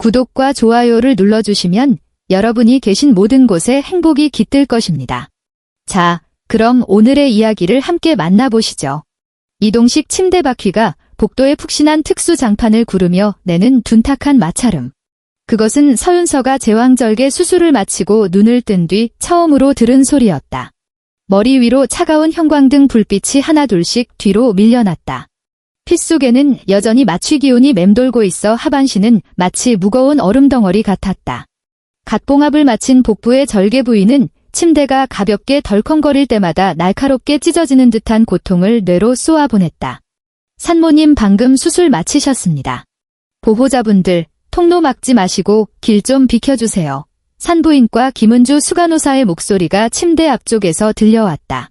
구독과 좋아요를 눌러주시면 여러분이 계신 모든 곳에 행복이 깃들 것입니다. 자, 그럼 오늘의 이야기를 함께 만나보시죠. 이동식 침대 바퀴가 복도에 푹신한 특수 장판을 구르며 내는 둔탁한 마찰음. 그것은 서윤서가 제왕절개 수술을 마치고 눈을 뜬 뒤 처음으로 들은 소리였다. 머리 위로 차가운 형광등 불빛이 하나둘씩 뒤로 밀려났다. 피 속에는 여전히 마취 기운이 맴돌고 있어 하반신은 마치 무거운 얼음덩어리 같았다. 갓봉합을 마친 복부의 절개 부위는 침대가 가볍게 덜컹거릴 때마다 날카롭게 찢어지는 듯한 고통을 뇌로 쏘아보냈다. 산모님 방금 수술 마치셨습니다. 보호자분들, 통로 막지 마시고 길 좀 비켜주세요. 산부인과 김은주 수간호사의 목소리가 침대 앞쪽에서 들려왔다.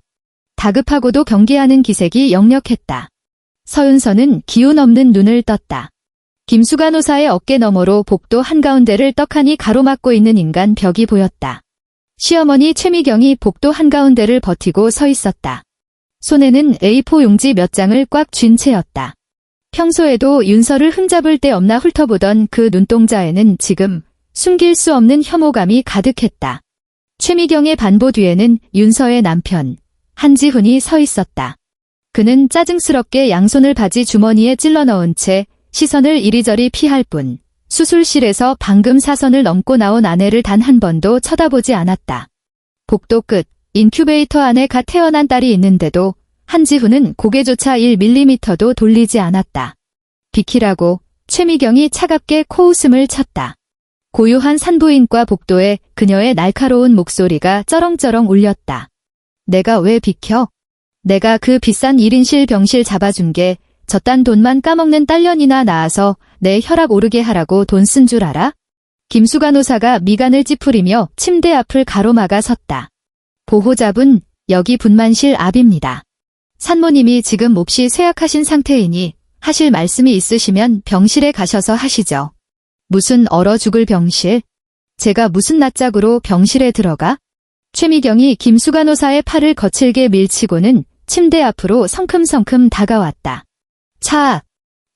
다급하고도 경계하는 기색이 역력했다. 서윤서는 기운 없는 눈을 떴다. 김수간호사의 어깨 너머로 복도 한가운데를 떡하니 가로막고 있는 인간 벽이 보였다. 시어머니 최미경이 복도 한가운데를 버티고 서 있었다. 손에는 A4 용지 몇 장을 꽉 쥔 채였다. 평소에도 윤서를 흠잡을 데 없나 훑어보던 그 눈동자에는 지금 숨길 수 없는 혐오감이 가득했다. 최미경의 반보 뒤에는 윤서의 남편, 한지훈이 서 있었다. 그는 짜증스럽게 양손을 바지 주머니에 찔러 넣은 채 시선을 이리저리 피할 뿐 수술실에서 방금 사선을 넘고 나온 아내를 단 한 번도 쳐다보지 않았다. 복도 끝, 인큐베이터 안에 갓 태어난 딸이 있는데도 한지훈은 고개조차 1mm도 돌리지 않았다. 비키라고 최미경이 차갑게 코웃음을 쳤다. 고요한 산부인과 복도에 그녀의 날카로운 목소리가 쩌렁쩌렁 울렸다. 내가 왜 비켜? 내가 그 비싼 1인실 병실 잡아준 게 저딴 돈만 까먹는 딸년이나 낳아서 내 혈압 오르게 하라고 돈 쓴 줄 알아? 김수간호사가 미간을 찌푸리며 침대 앞을 가로막아 섰다. 보호자분, 여기 분만실 앞입니다. 산모님이 지금 몹시 쇠약하신 상태이니 하실 말씀이 있으시면 병실에 가셔서 하시죠. 무슨 얼어 죽을 병실? 제가 무슨 낯짝으로 병실에 들어가? 최미경이 김수간호사의 팔을 거칠게 밀치고는 침대 앞으로 성큼성큼 다가왔다. 차!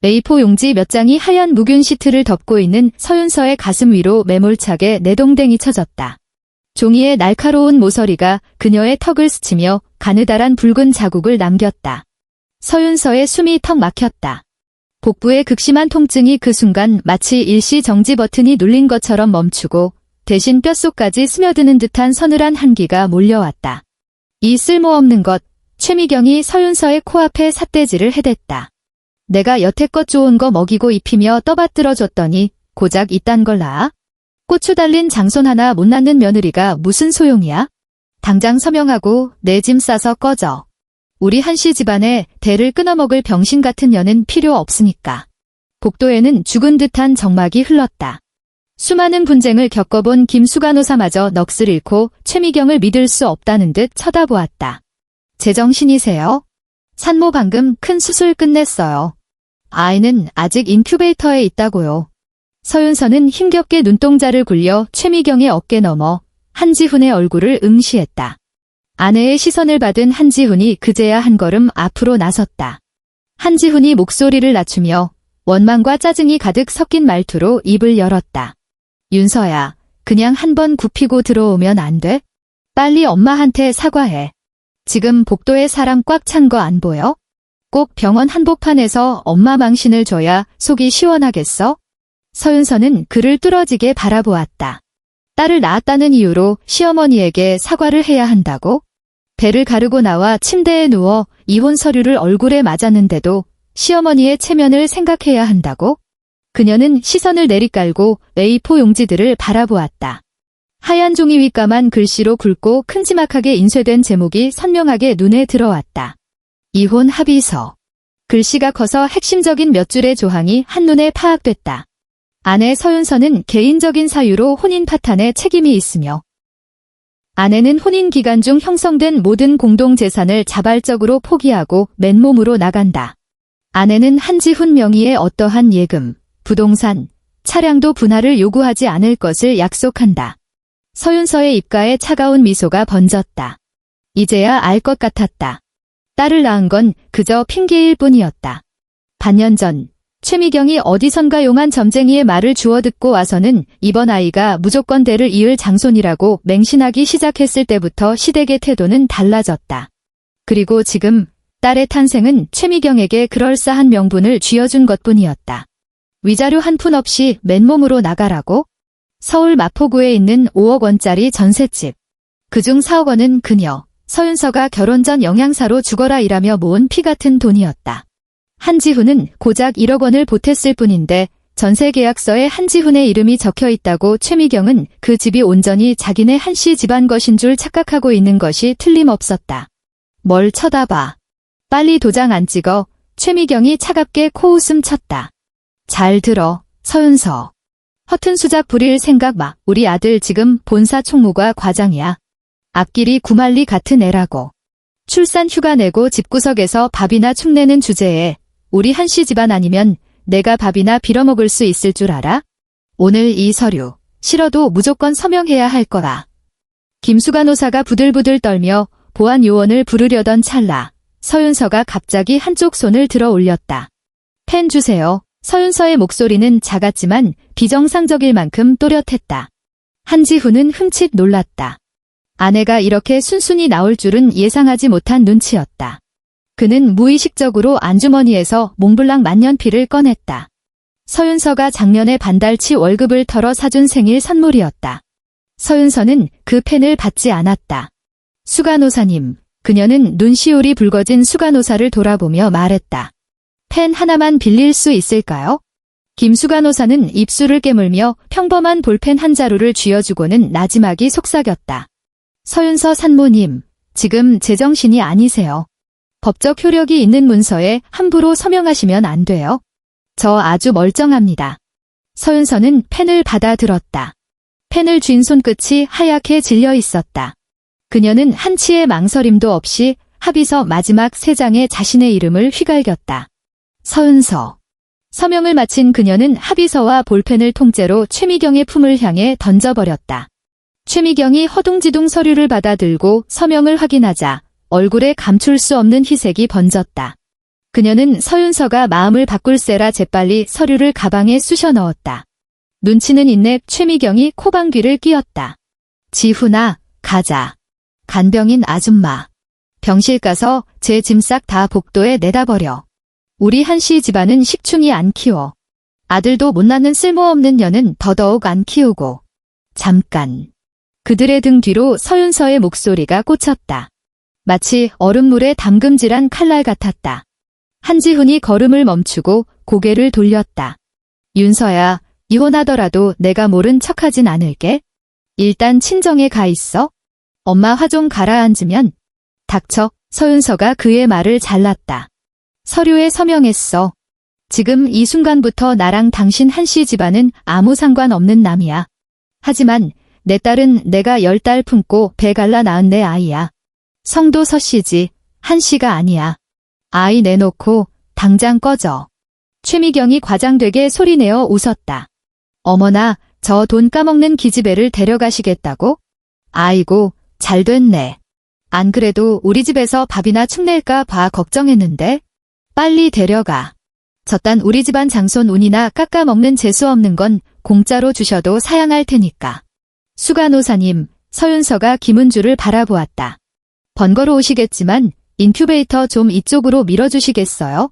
A4 용지 몇 장이 하얀 무균 시트를 덮고 있는 서윤서의 가슴 위로 매몰차게 내동댕이 쳐졌다. 종이의 날카로운 모서리가 그녀의 턱을 스치며 가느다란 붉은 자국을 남겼다. 서윤서의 숨이 턱 막혔다. 복부의 극심한 통증이 그 순간 마치 일시 정지 버튼이 눌린 것처럼 멈추고 대신 뼛속까지 스며드는 듯한 서늘한 한기가 몰려왔다. 이 쓸모없는 것, 최미경이 서윤서의 코앞에 삿대질을 해댔다. 내가 여태껏 좋은 거 먹이고 입히며 떠받들어줬더니 고작 이딴 걸 낳아? 고추 달린 장손 하나 못 낳는 며느리가 무슨 소용이야? 당장 서명하고 내 짐 싸서 꺼져. 우리 한씨 집안에 대를 끊어먹을 병신 같은 년은 필요 없으니까. 복도에는 죽은 듯한 정막이 흘렀다. 수많은 분쟁을 겪어본 김수간호사마저 넋을 잃고 최미경을 믿을 수 없다는 듯 쳐다보았다. 제정신이세요? 산모 방금 큰 수술 끝냈어요. 아이는 아직 인큐베이터에 있다고요. 서윤서는 힘겹게 눈동자를 굴려 최미경의 어깨 너머 한지훈의 얼굴을 응시했다. 아내의 시선을 받은 한지훈이 그제야 한 걸음 앞으로 나섰다. 한지훈이 목소리를 낮추며 원망과 짜증이 가득 섞인 말투로 입을 열었다. 윤서야, 그냥 한번 굽히고 들어오면 안 돼? 빨리 엄마한테 사과해. 지금 복도에 사람 꽉 찬 거 안 보여? 꼭 병원 한복판에서 엄마 망신을 줘야 속이 시원하겠어? 서윤서는 그를 뚫어지게 바라보았다. 딸을 낳았다는 이유로 시어머니에게 사과를 해야 한다고? 배를 가르고 나와 침대에 누워 이혼 서류를 얼굴에 맞았는데도 시어머니의 체면을 생각해야 한다고? 그녀는 시선을 내리깔고 A4 용지들을 바라보았다. 하얀 종이 윗감한 글씨로 굵고 큼지막하게 인쇄된 제목이 선명하게 눈에 들어왔다. 이혼 합의서. 글씨가 커서 핵심적인 몇 줄의 조항이 한눈에 파악됐다. 아내 서윤서는 개인적인 사유로 혼인 파탄에 책임이 있으며 아내는 혼인 기간 중 형성된 모든 공동재산을 자발적으로 포기하고 맨몸으로 나간다. 아내는 한지훈 명의의 어떠한 예금, 부동산, 차량도 분할을 요구하지 않을 것을 약속한다. 서윤서의 입가에 차가운 미소가 번졌다. 이제야 알 것 같았다. 딸을 낳은 건 그저 핑계일 뿐이었다. 반년 전 최미경이 어디선가 용한 점쟁이의 말을 주워 듣고 와서는 이번 아이가 무조건 대를 이을 장손이라고 맹신하기 시작했을 때부터 시댁의 태도는 달라졌다. 그리고 지금 딸의 탄생은 최미경에게 그럴싸한 명분을 쥐어준 것뿐이었다. 위자료 한 푼 없이 맨몸으로 나가라고? 서울 마포구에 있는 5억 원짜리 전셋집. 그중 4억 원은 그녀, 서윤서가 결혼 전 영양사로 죽어라 일하며 모은 피 같은 돈이었다. 한지훈은 고작 1억 원을 보탰을 뿐인데 전세 계약서에 한지훈의 이름이 적혀 있다고 최미경은 그 집이 온전히 자기네 한씨 집안 것인 줄 착각하고 있는 것이 틀림없었다. 뭘 쳐다봐. 빨리 도장 안 찍어. 최미경이 차갑게 코웃음 쳤다. 잘 들어, 서윤서. 허튼 수작 부릴 생각 마. 우리 아들 지금 본사 총무과 과장이야. 앞길이 구말리 같은 애라고. 출산 휴가 내고 집구석에서 밥이나 축내는 주제에 우리 한씨 집안 아니면 내가 밥이나 빌어먹을 수 있을 줄 알아? 오늘 이 서류 싫어도 무조건 서명해야 할 거라. 김수 간호사가 부들부들 떨며 보안 요원을 부르려던 찰나 서윤서가 갑자기 한쪽 손을 들어 올렸다. 펜 주세요. 서윤서의 목소리는 작았지만 비정상적일 만큼 또렷했다. 한지훈은 흠칫 놀랐다. 아내가 이렇게 순순히 나올 줄은 예상하지 못한 눈치였다. 그는 무의식적으로 안주머니에서 몽블랑 만년필을 꺼냈다. 서윤서가 작년에 반달치 월급을 털어 사준 생일 선물이었다. 서윤서는 그 펜을 받지 않았다. 수간호사님, 그녀는 눈시울이 붉어진 수간호사를 돌아보며 말했다. 펜 하나만 빌릴 수 있을까요? 김수간호사는 입술을 깨물며 평범한 볼펜 한 자루를 쥐어주고는 나지막이 속삭였다. 서윤서 산모님, 지금 제정신이 아니세요. 법적 효력이 있는 문서에 함부로 서명하시면 안 돼요. 저 아주 멀쩡합니다. 서윤서는 펜을 받아들었다. 펜을 쥔 손끝이 하얗게 질려 있었다. 그녀는 한치의 망설임도 없이 합의서 마지막 3장에 자신의 이름을 휘갈겼다. 서윤서. 서명을 마친 그녀는 합의서와 볼펜을 통째로 최미경의 품을 향해 던져버렸다. 최미경이 허둥지둥 서류를 받아들고 서명을 확인하자 얼굴에 감출 수 없는 희색이 번졌다. 그녀는 서윤서가 마음을 바꿀세라 재빨리 서류를 가방에 쑤셔 넣었다. 눈치는 있네. 최미경이 코방귀를 뀌었다. 지훈아, 가자. 간병인 아줌마. 병실 가서 제 짐 싹 다 복도에 내다 버려. 우리 한씨 집안은 식충이 안 키워. 아들도 못 낳는 쓸모없는 년은 더더욱 안 키우고. 잠깐. 그들의 등 뒤로 서윤서의 목소리가 꽂혔다. 마치 얼음물에 담금질한 칼날 같았다. 한지훈이 걸음을 멈추고 고개를 돌렸다. 윤서야, 이혼하더라도 내가 모른 척하진 않을게. 일단 친정에 가 있어. 엄마 화 좀 가라앉으면. 닥쳐. 서윤서가 그의 말을 잘랐다. 서류에 서명했어. 지금 이 순간부터 나랑 당신 한씨 집안은 아무 상관없는 남이야. 하지만 내 딸은 내가 10달 품고 배 갈라 낳은 내 아이야. 성도 서씨지 한씨가 아니야. 아이 내놓고 당장 꺼져. 최미경이 과장되게 소리내어 웃었다. 어머나, 저 돈 까먹는 기집애를 데려가시겠다고? 아이고, 잘 됐네. 안 그래도 우리 집에서 밥이나 축낼까 봐 걱정했는데. 빨리 데려가. 저딴 우리 집안 장손 운이나 깎아먹는 재수 없는 건 공짜로 주셔도 사양할 테니까. 수간호사님, 서윤서가 김은주를 바라보았다. 번거로우시겠지만 인큐베이터 좀 이쪽으로 밀어주시겠어요?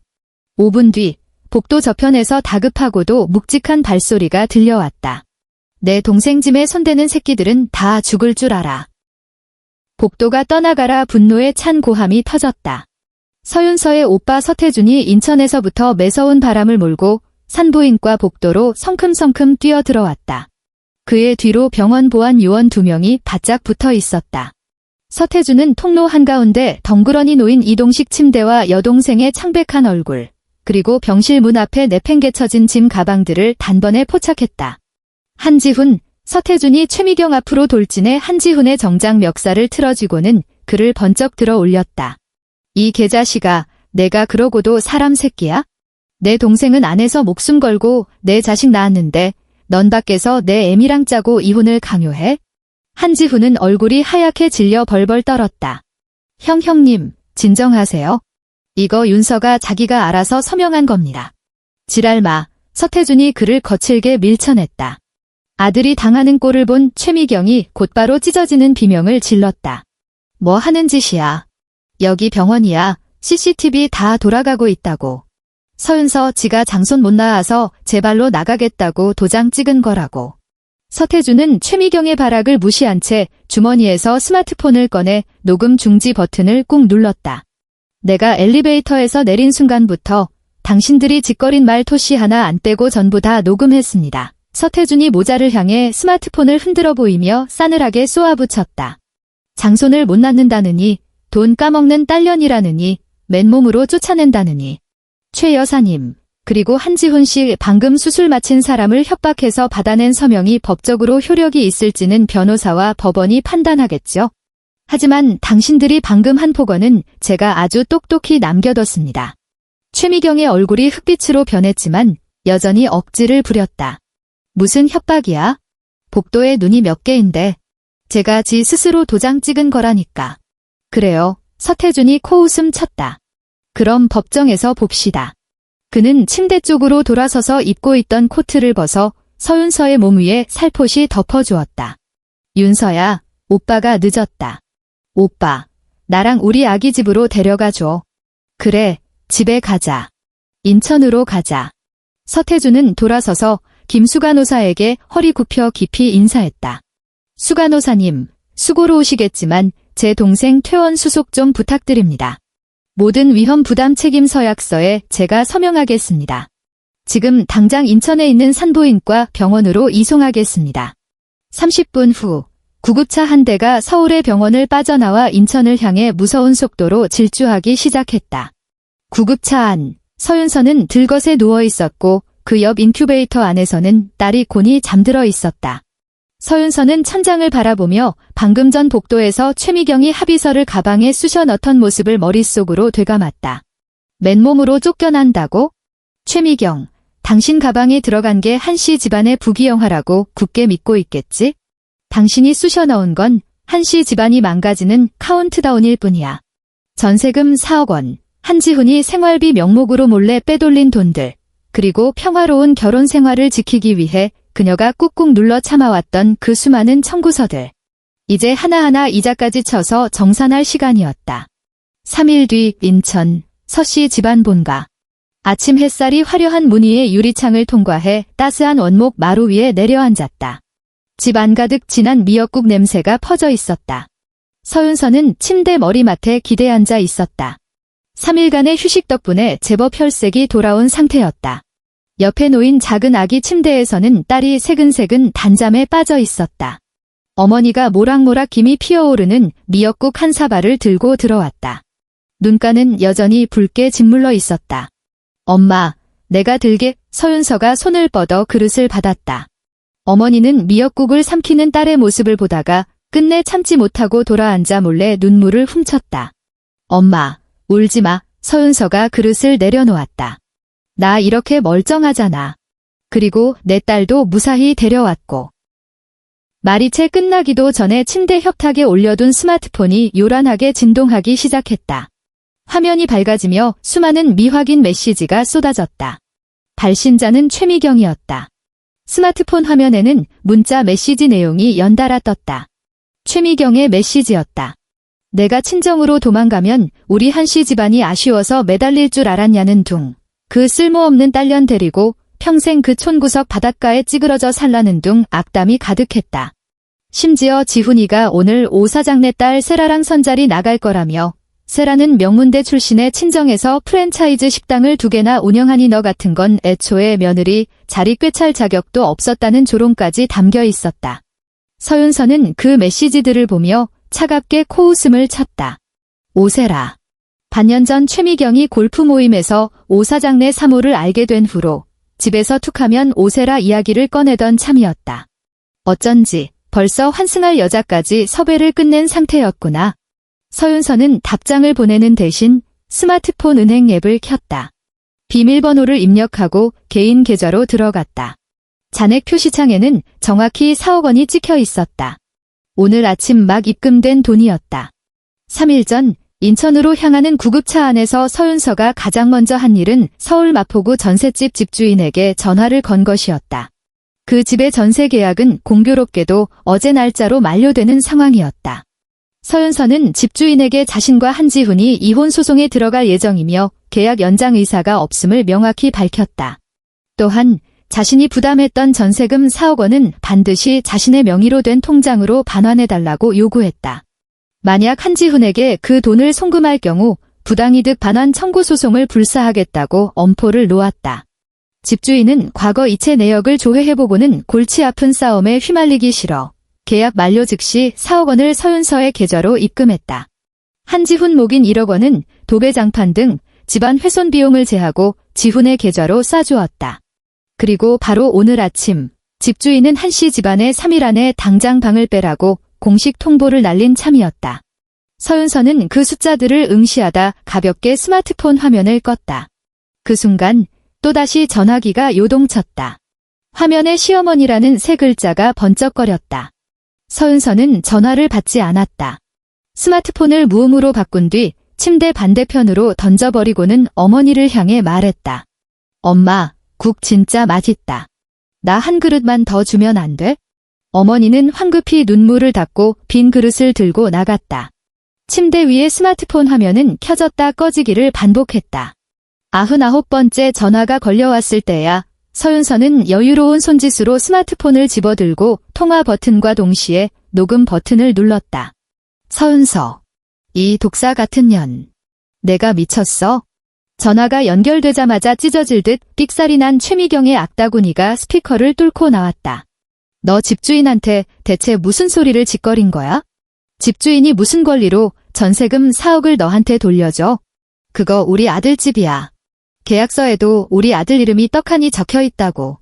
5분 뒤 복도 저편에서 다급하고도 묵직한 발소리가 들려왔다. 내 동생 짐에 손대는 새끼들은 다 죽을 줄 알아. 복도가 떠나가라 분노에 찬 고함이 터졌다. 서윤서의 오빠 서태준이 인천에서부터 매서운 바람을 몰고 산부인과 복도로 성큼성큼 뛰어들어왔다. 그의 뒤로 병원 보안 요원 2명이 바짝 붙어 있었다. 서태준은 통로 한가운데 덩그러니 놓인 이동식 침대와 여동생의 창백한 얼굴, 그리고 병실 문 앞에 내팽개쳐진 짐 가방들을 단번에 포착했다. 한지훈, 서태준이 최미경 앞으로 돌진해 한지훈의 정장 멱살을 틀어쥐고는 그를 번쩍 들어 올렸다. 이 개자식아, 내가 그러고도 사람 새끼야? 내 동생은 안에서 목숨 걸고 내 자식 낳았는데 넌 밖에서 내 애미랑 짜고 이혼을 강요해? 한지훈은 얼굴이 하얗게 질려 벌벌 떨었다. 형님, 진정하세요. 이거 윤서가 자기가 알아서 서명한 겁니다. 지랄마, 서태준이 그를 거칠게 밀쳐냈다. 아들이 당하는 꼴을 본 최미경이 곧바로 찢어지는 비명을 질렀다. 뭐 하는 짓이야. 여기 병원이야. CCTV 다 돌아가고 있다고. 서윤서 지가 장손 못 낳아서 제 발로 나가겠다고 도장 찍은 거라고. 서태준은 최미경의 발악을 무시한 채 주머니에서 스마트폰을 꺼내 녹음 중지 버튼을 꾹 눌렀다. 내가 엘리베이터에서 내린 순간부터 당신들이 짓거린 말 토시 하나 안 빼고 전부 다 녹음했습니다. 서태준이 모자를 향해 스마트폰을 흔들어 보이며 싸늘하게 쏘아붙였다. 장손을 못 낳는다느니, 돈 까먹는 딸년이라느니, 맨몸으로 쫓아낸다느니. 최 여사님, 그리고 한지훈 씨 방금 수술 마친 사람을 협박해서 받아낸 서명이 법적으로 효력이 있을지는 변호사와 법원이 판단하겠죠. 하지만 당신들이 방금 한 폭언은 제가 아주 똑똑히 남겨뒀습니다. 최미경의 얼굴이 흑빛으로 변했지만 여전히 억지를 부렸다. 무슨 협박이야? 복도에 눈이 몇 개인데. 제가 지 스스로 도장 찍은 거라니까. 그래요. 서태준이 코웃음 쳤다. 그럼 법정에서 봅시다. 그는 침대 쪽으로 돌아서서 입고 있던 코트를 벗어 서윤서의 몸 위에 살포시 덮어주었다. 윤서야, 오빠가 늦었다. 오빠, 나랑 우리 아기 집으로 데려가줘. 그래, 집에 가자. 인천으로 가자. 서태준은 돌아서서 김수간호사에게 허리 굽혀 깊이 인사했다. 수간호사님, 수고로 오시겠지만 제 동생 퇴원 수속 좀 부탁드립니다. 모든 위험 부담 책임 서약서에 제가 서명하겠습니다. 지금 당장 인천에 있는 산부인과 병원으로 이송하겠습니다. 30분 후 구급차 한 대가 서울의 병원을 빠져나와 인천을 향해 무서운 속도로 질주하기 시작했다. 구급차 안, 서윤서는 들것에 누워 있었고 그 옆 인큐베이터 안에서는 딸이 곤히 잠들어 있었다. 서윤서는 천장을 바라보며 방금 전 복도에서 최미경이 합의서를 가방에 쑤셔 넣던 모습을 머릿속으로 되감았다. 맨몸으로 쫓겨난다고? 최미경, 당신 가방에 들어간 게 한씨 집안의 부귀영화라고 굳게 믿고 있겠지? 당신이 쑤셔 넣은 건 한씨 집안이 망가지는 카운트다운일 뿐이야. 전세금 4억 원, 한지훈이 생활비 명목으로 몰래 빼돌린 돈들, 그리고 평화로운 결혼 생활을 지키기 위해 그녀가 꾹꾹 눌러 참아왔던 그 수많은 청구서들. 이제 하나하나 이자까지 쳐서 정산할 시간이었다. 3일 뒤 인천 서씨 집안 본가. 아침 햇살이 화려한 문 위의 유리창을 통과해 따스한 원목 마루 위에 내려앉았다. 집 안 가득 진한 미역국 냄새가 퍼져 있었다. 서윤서는 침대 머리맡에 기대 앉아 있었다. 3일간의 휴식 덕분에 제법 혈색이 돌아온 상태였다. 옆에 놓인 작은 아기 침대에서는 딸이 새근새근 단잠에 빠져 있었다. 어머니가 모락모락 김이 피어오르는 미역국 한 사발을 들고 들어왔다. 눈가는 여전히 붉게 짓물러 있었다. 엄마, 내가 들게. 서윤서가 손을 뻗어 그릇을 받았다. 어머니는 미역국을 삼키는 딸의 모습을 보다가 끝내 참지 못하고 돌아앉아 몰래 눈물을 훔쳤다. 엄마, 울지 마. 서윤서가 그릇을 내려놓았다. 나 이렇게 멀쩡하잖아. 그리고 내 딸도 무사히 데려왔고. 말이 채 끝나기도 전에 침대 협탁에 올려둔 스마트폰이 요란하게 진동하기 시작했다. 화면이 밝아지며 수많은 미확인 메시지가 쏟아졌다. 발신자는 최미경이었다. 스마트폰 화면에는 문자 메시지 내용이 연달아 떴다. 최미경의 메시지였다. 내가 친정으로 도망가면 우리 한씨 집안이 아쉬워서 매달릴 줄 알았냐는 둥. 그 쓸모없는 딸년 데리고 평생 그 촌구석 바닷가에 찌그러져 살라는 둥 악담이 가득했다. 심지어 지훈이가 오늘 오 사장네 딸 세라랑 선자리 나갈 거라며 세라는 명문대 출신의 친정에서 프랜차이즈 식당을 2개나 운영하니 너 같은 건 애초에 며느리 자리 꿰찰 자격도 없었다는 조롱까지 담겨 있었다. 서윤서는 그 메시지들을 보며 차갑게 코웃음을 쳤다. 오세라. 반년 전 최미경이 골프 모임에서 오 사장네 사모를 알게 된 후로 집에서 툭하면 오세라 이야기를 꺼내던 참이었다. 어쩐지 벌써 환승할 여자까지 섭외를 끝낸 상태였구나. 서윤서는 답장을 보내는 대신 스마트폰 은행 앱을 켰다. 비밀번호를 입력하고 개인 계좌로 들어갔다. 잔액 표시창에는 정확히 4억 원이 찍혀 있었다. 오늘 아침 막 입금된 돈이었다. 3일 전 인천으로 향하는 구급차 안에서 서윤서가 가장 먼저 한 일은 서울 마포구 전셋집 집주인에게 전화를 건 것이었다. 그 집의 전세 계약은 공교롭게도 어제 날짜로 만료되는 상황이었다. 서윤서는 집주인에게 자신과 한지훈이 이혼 소송에 들어갈 예정이며 계약 연장 의사가 없음을 명확히 밝혔다. 또한 자신이 부담했던 전세금 4억 원은 반드시 자신의 명의로 된 통장으로 반환해달라고 요구했다. 만약 한지훈에게 그 돈을 송금할 경우 부당이득 반환 청구 소송을 불사하겠다고 엄포를 놓았다. 집주인은 과거 이체 내역을 조회해보고는 골치 아픈 싸움에 휘말리기 싫어 계약 만료 즉시 4억 원을 서윤서의 계좌로 입금했다. 한지훈 목인 1억 원은 도배장판 등 집안 훼손 비용을 제하고 지훈의 계좌로 쏴주었다. 그리고 바로 오늘 아침 집주인은 한씨 집안에 3일 안에 당장 방을 빼라고 공식 통보를 날린 참이었다. 서윤서는 그 숫자들을 응시하다 가볍게 스마트폰 화면을 껐다. 그 순간 또다시 전화기가 요동쳤다. 화면에 시어머니라는 세 글자가 번쩍거렸다. 서윤서는 전화를 받지 않았다. 스마트폰을 무음으로 바꾼 뒤 침대 반대편으로 던져버리고는 어머니를 향해 말했다. 엄마, 국 진짜 맛있다. 나 한 그릇만 더 주면 안 돼? 어머니는 황급히 눈물을 닦고 빈 그릇을 들고 나갔다. 침대 위의 스마트폰 화면은 켜졌다 꺼지기를 반복했다. 99번째 전화가 걸려왔을 때야 서윤서는 여유로운 손짓으로 스마트폰을 집어들고 통화 버튼과 동시에 녹음 버튼을 눌렀다. 서윤서. 이 독사 같은 년. 내가 미쳤어? 전화가 연결되자마자 찢어질 듯 삑살이 난 최미경의 악다구니가 스피커를 뚫고 나왔다. 너 집주인한테 대체 무슨 소리를 짓거린 거야? 집주인이 무슨 권리로 전세금 4억을 너한테 돌려줘? 그거 우리 아들 집이야. 계약서에도 우리 아들 이름이 떡하니 적혀 있다고.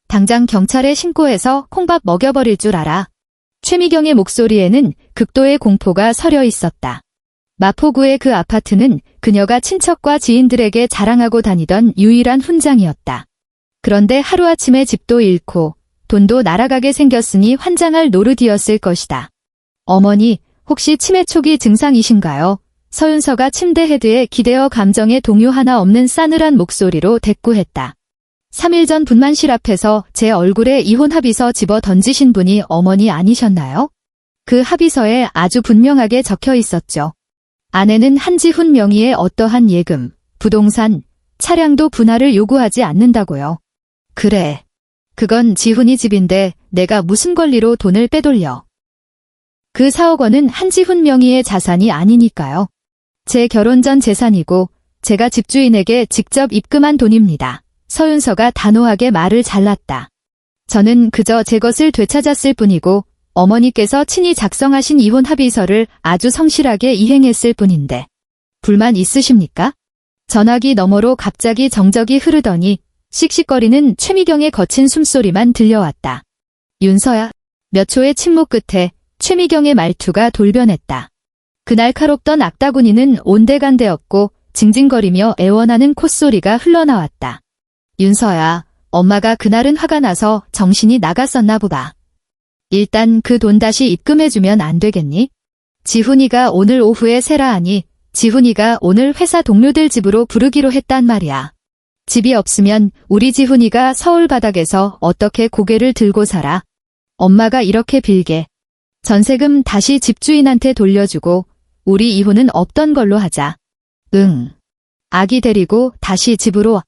당장 경찰에 신고해서 콩밥 먹여버릴 줄 알아. 최미경의 목소리에는 극도의 공포가 서려 있었다. 마포구의 그 아파트는 그녀가 친척과 지인들에게 자랑하고 다니던 유일한 훈장이었다. 그런데 하루아침에 집도 잃고 돈도 날아가게 생겼으니 환장할 노릇이었을 것이다. 어머니, 혹시 치매 초기 증상이신가요? 서윤서가 침대 헤드에 기대어 감정의 동요 하나 없는 싸늘한 목소리로 대꾸했다. 3일 전 분만실 앞에서 제 얼굴에 이혼 합의서 집어 던지신 분이 어머니 아니셨나요? 그 합의서에 아주 분명하게 적혀 있었죠. 아내는 한지훈 명의의 어떠한 예금, 부동산, 차량도 분할을 요구하지 않는다고요. 그래. 그건 지훈이 집인데 내가 무슨 권리로 돈을 빼돌려. 그 4억 원은 한지훈 명의의 자산이 아니니까요. 제 결혼 전 재산이고 제가 집주인에게 직접 입금한 돈입니다. 서윤서가 단호하게 말을 잘랐다. 저는 그저 제 것을 되찾았을 뿐이고 어머니께서 친히 작성하신 이혼 합의서를 아주 성실하게 이행했을 뿐인데 불만 있으십니까? 전화기 너머로 갑자기 정적이 흐르더니 씩씩거리는 최미경의 거친 숨소리만 들려왔다. 윤서야. 몇 초의 침묵 끝에 최미경의 말투가 돌변했다. 그 날카롭던 악다구니는 온데간데없고 징징거리며 애원하는 콧소리가 흘러나왔다. 윤서야, 엄마가 그날은 화가 나서 정신이 나갔었나 보다. 일단 그 돈 다시 입금해주면 안 되겠니? 지훈이가 오늘 오후에 세라 하니 지훈이가 오늘 회사 동료들 집으로 부르기로 했단 말이야. 집이 없으면 우리 지훈이가 서울 바닥에서 어떻게 고개를 들고 살아? 엄마가 이렇게 빌게. 전세금 다시 집주인한테 돌려주고 우리 이혼은 없던 걸로 하자. 응. 아기 데리고 다시 집으로 와.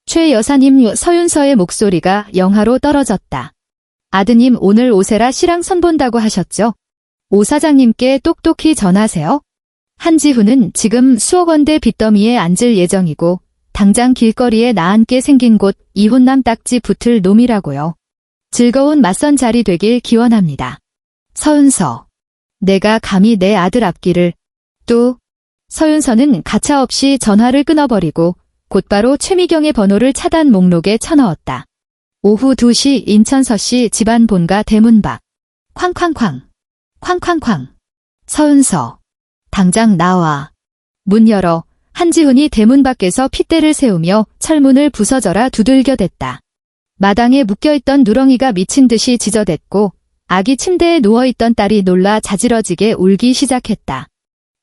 최 여사님 서윤서의 목소리가 영하로 떨어졌다. 아드님 오늘 오세라 씨랑 선본다고 하셨죠? 오 사장님께 똑똑히 전하세요. 한지훈은 지금 수억 원대 빚더미에 앉을 예정이고 당장 길거리에 나앉게 생긴 곳 이혼남 딱지 붙을 놈이라고요. 즐거운 맞선 자리 되길 기원합니다. 서윤서. 내가 감히 내 아들 앞길을. 또 서윤서는 가차없이 전화를 끊어버리고 곧바로 최미경의 번호를 차단 목록에 쳐넣었다. 오후 2시 인천서씨 집안 본가 대문 밖. 쾅쾅쾅. 쾅쾅쾅. 서윤서. 당장 나와. 문 열어 한지훈이 대문 밖에서 핏대를 세우며 철문을 부서져라 두들겨댔다. 마당에 묶여있던 누렁이가 미친 듯이 지저댔고 아기 침대에 누워있던 딸이 놀라 자지러지게 울기 시작했다.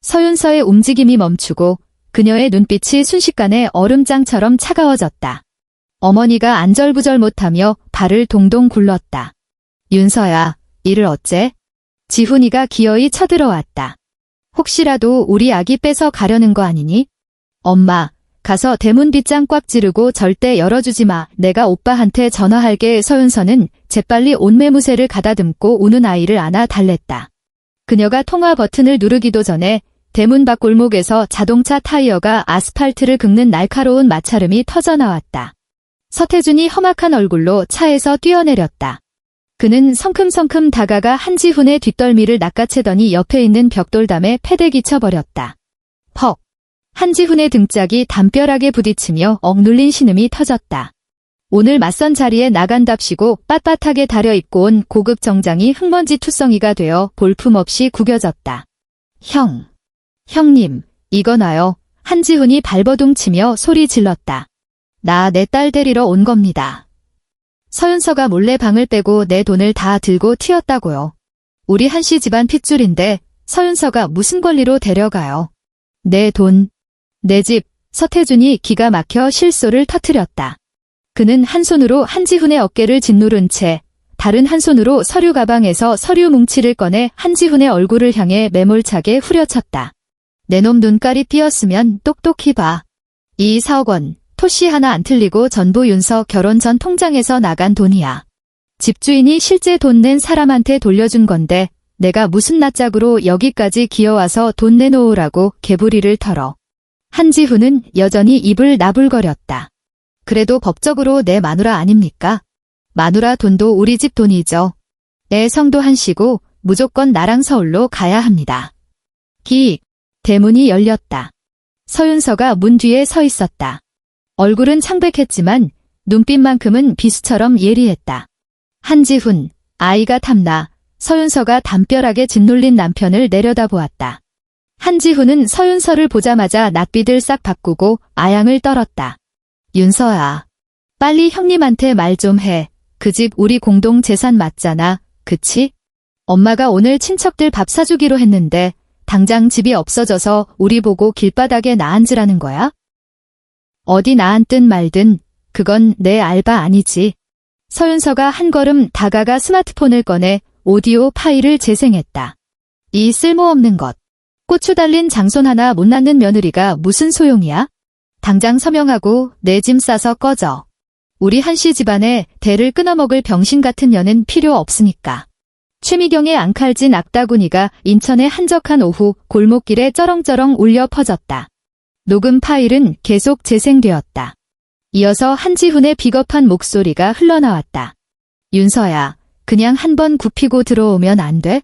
서윤서의 움직임이 멈추고 그녀의 눈빛이 순식간에 얼음장처럼 차가워졌다. 어머니가 안절부절 못하며 발을 동동 굴렀다. 윤서야, 이를 어째? 지훈이가 기어이 쳐들어왔다. 혹시라도 우리 아기 뺏어 가려는 거 아니니? 엄마, 가서 대문 빗장 꽉 찌르고 절대 열어주지 마. 내가 오빠한테 전화할게. 서윤서는 재빨리 옷매무새를 가다듬고 우는 아이를 안아 달랬다. 그녀가 통화 버튼을 누르기도 전에 대문 밖 골목에서 자동차 타이어가 아스팔트를 긁는 날카로운 마찰음이 터져나왔다. 서태준이 험악한 얼굴로 차에서 뛰어내렸다. 그는 성큼성큼 다가가 한지훈의 뒷덜미를 낚아채더니 옆에 있는 벽돌담에 패대기 쳐버렸다. 퍽! 한지훈의 등짝이 담벼락에 부딪히며 억눌린 신음이 터졌다. 오늘 맞선 자리에 나간답시고 빳빳하게 다려입고 온 고급 정장이 흙먼지 투성이가 되어 볼품없이 구겨졌다. 형님, 이거 놔요. 한지훈이 발버둥치며 소리 질렀다. 나 내 딸 데리러 온 겁니다. 서윤서가 몰래 방을 빼고 내 돈을 다 들고 튀었다고요. 우리 한씨 집안 핏줄인데 서윤서가 무슨 권리로 데려가요. 내 돈, 내 집. 서태준이 기가 막혀 실소를 터뜨렸다. 그는 한 손으로 한지훈의 어깨를 짓누른 채 다른 한 손으로 서류 가방에서 서류 뭉치를 꺼내 한지훈의 얼굴을 향해 매몰차게 후려쳤다. 내 놈 눈깔이 띄었으면 똑똑히 봐. 이 4억 원, 토시 하나 안 틀리고 전부 윤서 결혼 전 통장에서 나간 돈이야. 집주인이 실제 돈 낸 사람한테 돌려준 건데 내가 무슨 낯짝으로 여기까지 기어와서 돈 내놓으라고 개부리를 털어. 한지훈은 여전히 입을 나불거렸다. 그래도 법적으로 내 마누라 아닙니까? 마누라 돈도 우리 집 돈이죠. 애 성도 한씨고 무조건 나랑 서울로 가야 합니다. 대문이 열렸다. 서윤서가 문 뒤에 서 있었다. 얼굴은 창백했지만 눈빛만큼은 비수처럼 예리했다. 한지훈, 아이가 탐나. 서윤서가 담벼락에 짓눌린 남편을 내려다보았다. 한지훈은 서윤서를 보자마자 낯빛을 싹 바꾸고 아양을 떨었다. 윤서야, 빨리 형님한테 말 좀 해. 그 집 우리 공동 재산 맞잖아, 그치? 엄마가 오늘 친척들 밥 사주기로 했는데 당장 집이 없어져서 우리 보고 길바닥에 나앉으라는 거야? 어디 나앉든 말든 그건 내 알바 아니지. 서윤서가 한 걸음 다가가 스마트폰을 꺼내 오디오 파일을 재생했다. 이 쓸모없는 것. 고추 달린 장손 하나 못 낳는 며느리가 무슨 소용이야? 당장 서명하고 내 짐 싸서 꺼져. 우리 한씨 집안에 대를 끊어먹을 병신 같은 년은 필요 없으니까. 최미경의 앙칼진 악다구니가 인천의 한적한 오후 골목길에 쩌렁쩌렁 울려 퍼졌다. 녹음 파일은 계속 재생되었다. 이어서 한지훈의 비겁한 목소리가 흘러나왔다. 윤서야, 그냥 한번 굽히고 들어오면 안 돼?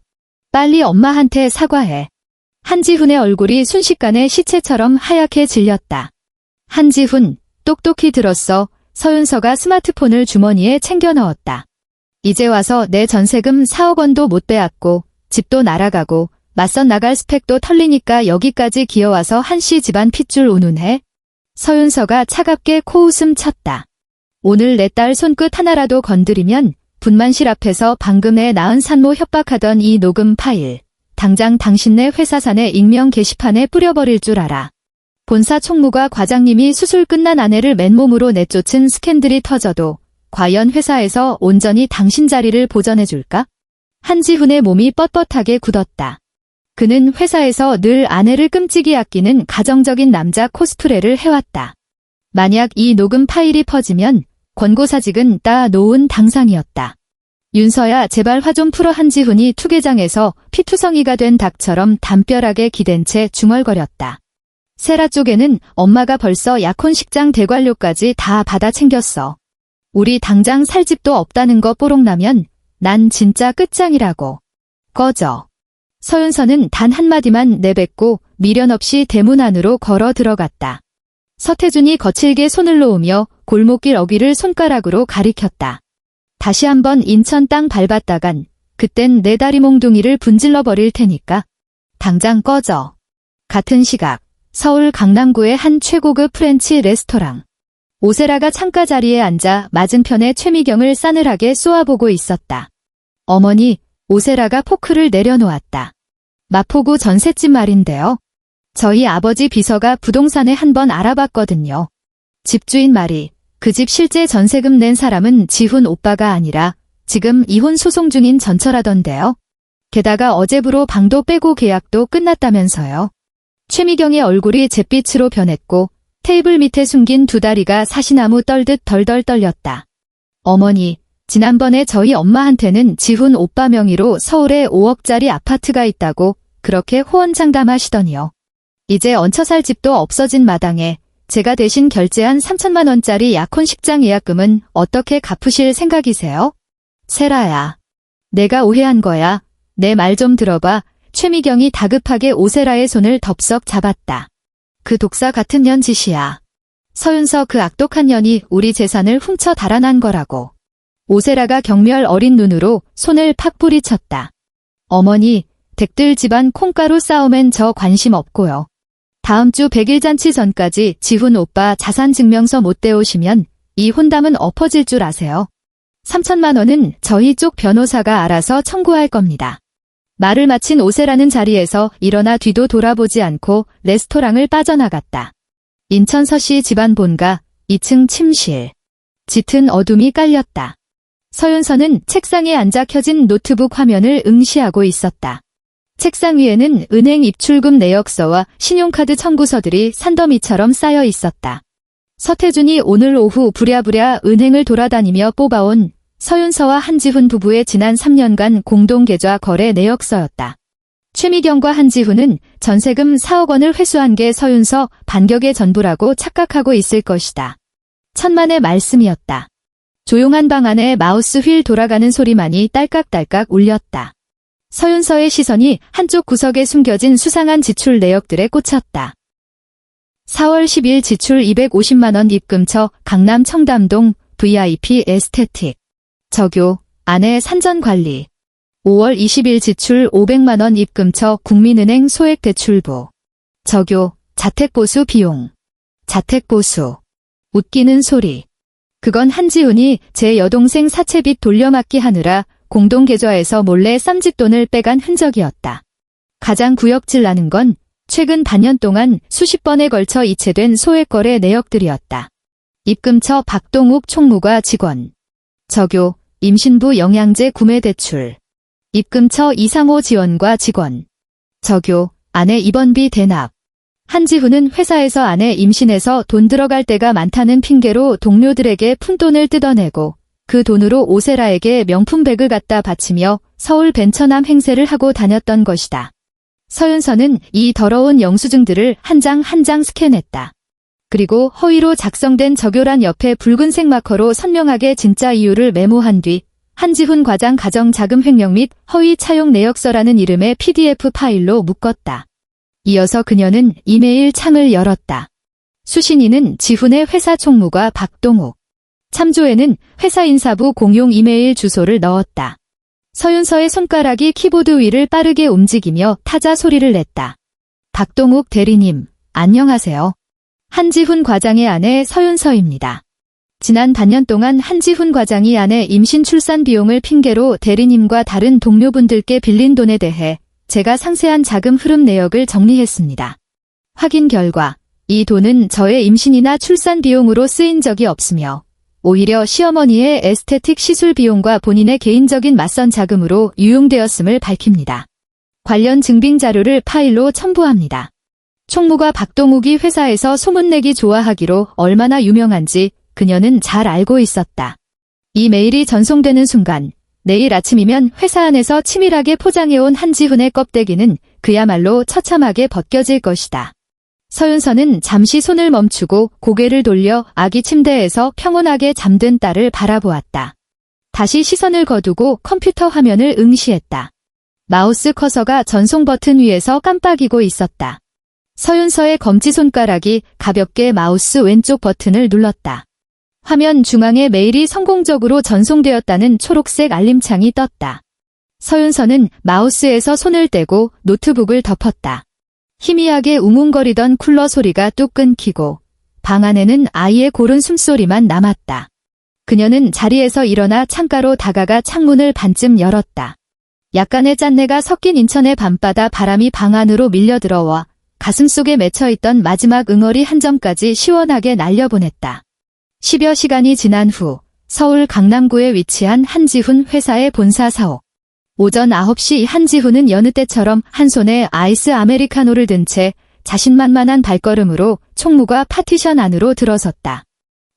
빨리 엄마한테 사과해. 한지훈의 얼굴이 순식간에 시체처럼 하얗게 질렸다. 한지훈, 똑똑히 들었어. 서윤서가 스마트폰을 주머니에 챙겨 넣었다. 이제 와서 내 전세금 4억 원도 못 빼앗고 집도 날아가고 맞선 나갈 스펙도 털리니까 여기까지 기어와서 한씨 집안 핏줄 운운해? 서윤서가 차갑게 코웃음 쳤다. 오늘 내 딸 손끝 하나라도 건드리면 분만실 앞에서 방금 애 낳은 산모 협박하던 이 녹음 파일 당장 당신네 회사산의 익명 게시판에 뿌려버릴 줄 알아. 본사 총무가 과장님이 수술 끝난 아내를 맨몸으로 내쫓은 스캔들이 터져도 과연 회사에서 온전히 당신 자리를 보전해줄까? 한지훈의 몸이 뻣뻣하게 굳었다. 그는 회사에서 늘 아내를 끔찍이 아끼는 가정적인 남자 코스프레를 해왔다. 만약 이 녹음 파일이 퍼지면 권고사직은 따 놓은 당상이었다. 윤서야, 제발 화 좀 풀어. 한지훈이 투개장에서 피투성이가 된 닭처럼 담벼락에 기댄 채 중얼거렸다. 세라 쪽에는 엄마가 벌써 약혼식장 대관료까지 다 받아 챙겼어. 우리 당장 살 집도 없다는 거 뽀록나면 난 진짜 끝장이라고. 꺼져. 서윤서는 단 한마디만 내뱉고 미련 없이 대문 안으로 걸어 들어갔다. 서태준이 거칠게 손을 놓으며 골목길 어귀를 손가락으로 가리켰다. 다시 한번 인천 땅 밟았다간 그땐 내 다리 몽둥이를 분질러 버릴 테니까 당장 꺼져. 같은 시각 서울 강남구의 한 최고급 프렌치 레스토랑. 오세라가 창가 자리에 앉아 맞은편에 최미경을 싸늘하게 쏘아보고 있었다. 어머니, 오세라가 포크를 내려놓았다. 마포구 전셋집 말인데요. 저희 아버지 비서가 부동산에 한번 알아봤거든요. 집주인 말이 그 집 실제 전세금 낸 사람은 지훈 오빠가 아니라 지금 이혼 소송 중인 전처라던데요. 게다가 어제부로 방도 빼고 계약도 끝났다면서요. 최미경의 얼굴이 잿빛으로 변했고 테이블 밑에 숨긴 두 다리가 사시나무 떨듯 덜덜 떨렸다. 어머니, 지난번에 저희 엄마한테는 지훈 오빠 명의로 서울에 5억짜리 아파트가 있다고 그렇게 호언장담하시더니요. 이제 얹혀 살 집도 없어진 마당에 제가 대신 결제한 3천만 원짜리 약혼식장 예약금은 어떻게 갚으실 생각이세요? 세라야. 내가 오해한 거야. 내 말 좀 들어봐. 최미경이 다급하게 오세라의 손을 덥석 잡았다. 그 독사 같은 년 짓이야. 서윤서 그 악독한 년이 우리 재산을 훔쳐 달아난 거라고. 오세라가 경멸 어린 눈으로 손을 팍 뿌리쳤다. 어머니, 댁들 집안 콩가루 싸움엔 저 관심 없고요. 다음 주 100일 잔치 전까지 지훈 오빠 자산증명서 못 떼오시면 이 혼담은 엎어질 줄 아세요. 3천만 원은 저희 쪽 변호사가 알아서 청구할 겁니다. 말을 마친 오세라는 자리에서 일어나 뒤도 돌아보지 않고 레스토랑을 빠져나갔다. 인천 서씨 집안 본가 2층 침실. 짙은 어둠이 깔렸다. 서윤서는 책상에 앉아 켜진 노트북 화면을 응시하고 있었다. 책상 위에는 은행 입출금 내역서와 신용카드 청구서들이 산더미처럼 쌓여 있었다. 서태준이 오늘 오후 부랴부랴 은행을 돌아다니며 뽑아온 서윤서와 한지훈 부부의 지난 3년간 공동계좌 거래 내역서였다. 최미경과 한지훈은 전세금 4억 원을 회수한 게 서윤서 반격의 전부라고 착각하고 있을 것이다. 천만의 말씀이었다. 조용한 방 안에 마우스 휠 돌아가는 소리만이 딸깍딸깍 울렸다. 서윤서의 시선이 한쪽 구석에 숨겨진 수상한 지출 내역들에 꽂혔다. 4월 10일 지출 250만 원 입금처 강남 청담동 VIP 에스테틱. 적요, 아내 산전관리. 5월 20일 지출 500만 원 입금처 국민은행 소액대출부. 적요, 자택보수 비용. 자택보수. 웃기는 소리. 그건 한지훈이 제 여동생 사채빚 돌려막기 하느라 공동계좌에서 몰래 쌈짓돈을 빼간 흔적이었다. 가장 구역질 나는 건 최근 반년 동안 수십 번에 걸쳐 이체된 소액거래 내역들이었다. 입금처 박동욱 총무과 직원. 적요, 임신부 영양제 구매 대출. 입금처 이상호 지원과 직원. 적요, 아내 입원비 대납. 한지훈은 회사에서 아내 임신해서 돈 들어갈 때가 많다는 핑계로 동료들에게 푼돈을 뜯어내고 그 돈으로 오세라에게 명품백을 갖다 바치며 서울 벤처남 행세를 하고 다녔던 것이다. 서윤서는 이 더러운 영수증들을 한 장 한 장 스캔했다. 그리고 허위로 작성된 적요란 옆에 붉은색 마커로 선명하게 진짜 이유를 메모한 뒤 한지훈 과장 가정 자금 횡령 및 허위 차용 내역서라는 이름의 PDF 파일로 묶었다. 이어서 그녀는 이메일 창을 열었다. 수신인은 지훈의 회사 총무과 박동욱. 참조에는 회사 인사부 공용 이메일 주소를 넣었다. 서윤서의 손가락이 키보드 위를 빠르게 움직이며 타자 소리를 냈다. 박동욱 대리님, 안녕하세요. 한지훈 과장의 아내 서윤서입니다. 지난 반년 동안 한지훈 과장이 아내 임신 출산 비용을 핑계로 대리님과 다른 동료분들께 빌린 돈에 대해 제가 상세한 자금 흐름 내역을 정리했습니다. 확인 결과 이 돈은 저의 임신이나 출산 비용으로 쓰인 적이 없으며 오히려 시어머니의 에스테틱 시술 비용과 본인의 개인적인 맞선 자금으로 유용되었음을 밝힙니다. 관련 증빙 자료를 파일로 첨부합니다. 총무가 박동욱이 회사에서 소문내기 좋아하기로 얼마나 유명한지 그녀는 잘 알고 있었다. 이 메일이 전송되는 순간 내일 아침이면 회사 안에서 치밀하게 포장해온 한지훈의 껍데기는 그야말로 처참하게 벗겨질 것이다. 서윤서는 잠시 손을 멈추고 고개를 돌려 아기 침대에서 평온하게 잠든 딸을 바라보았다. 다시 시선을 거두고 컴퓨터 화면을 응시했다. 마우스 커서가 전송 버튼 위에서 깜빡이고 있었다. 서윤서의 검지손가락이 가볍게 마우스 왼쪽 버튼을 눌렀다. 화면 중앙에 메일이 성공적으로 전송되었다는 초록색 알림창이 떴다. 서윤서는 마우스에서 손을 떼고 노트북을 덮었다. 희미하게 웅웅거리던 쿨러 소리가 뚝 끊기고 방 안에는 아이의 고른 숨소리만 남았다. 그녀는 자리에서 일어나 창가로 다가가 창문을 반쯤 열었다. 약간의 짠내가 섞인 인천의 밤바다 바람이 방 안으로 밀려들어와 가슴속에 맺혀있던 마지막 응어리 한 점까지 시원하게 날려보냈다. 10여 시간이 지난 후 서울 강남구에 위치한 한지훈 회사의 본사 사옥. 오전 9시 한지훈은 여느 때처럼 한 손에 아이스 아메리카노를 든 채 자신만만한 발걸음으로 총무과 파티션 안으로 들어섰다.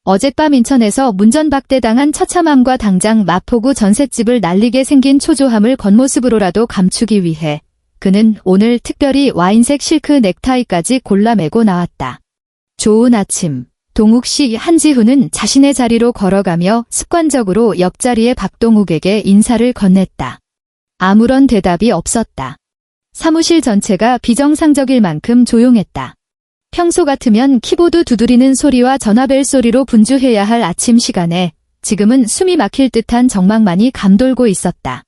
어젯밤 인천에서 문전박대당한 처참함과 당장 마포구 전셋집을 날리게 생긴 초조함을 겉모습으로라도 감추기 위해 그는 오늘 특별히 와인색 실크 넥타이까지 골라 매고 나왔다. 좋은 아침. 동욱씨. 한지훈은 자신의 자리로 걸어가며 습관적으로 옆자리의 박동욱에게 인사를 건넸다. 아무런 대답이 없었다. 사무실 전체가 비정상적일 만큼 조용했다. 평소 같으면 키보드 두드리는 소리와 전화벨 소리로 분주해야 할 아침 시간에 지금은 숨이 막힐 듯한 정막만이 감돌고 있었다.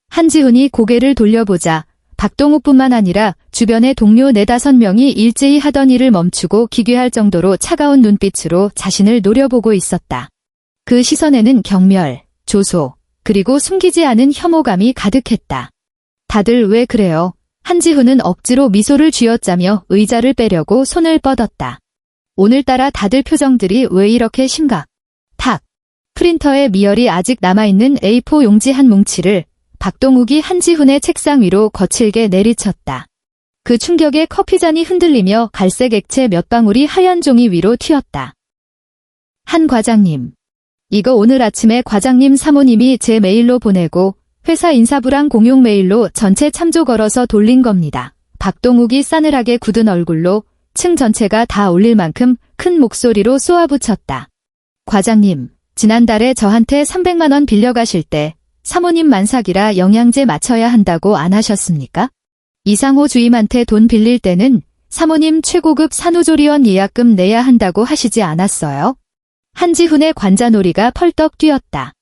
한지훈이 고개를 돌려보자 박동욱뿐만 아니라 주변의 동료 4-5명이 일제히 하던 일을 멈추고 기괴할 정도로 차가운 눈빛으로 자신을 노려보고 있었다. 그 시선에는 경멸, 조소, 그리고 숨기지 않은 혐오감이 가득했다. 다들 왜 그래요? 한지훈은 억지로 미소를 쥐어짜며 의자를 빼려고 손을 뻗었다. 오늘따라 다들 표정들이 왜 이렇게 심각? 탁! 프린터에 미열이 아직 남아있는 A4 용지 한 뭉치를 박동욱이 한지훈의 책상 위로 거칠게 내리쳤다. 그 충격에 커피잔이 흔들리며 갈색 액체 몇 방울이 하얀 종이 위로 튀었다. 한 과장님. 이거 오늘 아침에 과장님 사모님이 제 메일로 보내고 회사 인사부랑 공용 메일로 전체 참조 걸어서 돌린 겁니다. 박동욱이 싸늘하게 굳은 얼굴로 층 전체가 다 울릴 만큼 큰 목소리로 쏘아붙였다. 과장님, 지난달에 저한테 300만 원 빌려가실 때 사모님 만삭이라 영양제 맞춰야 한다고 안 하셨습니까? 이상호 주임한테 돈 빌릴 때는 사모님 최고급 산후조리원 예약금 내야 한다고 하시지 않았어요? 한지훈의 관자놀이가 펄떡 뛰었다.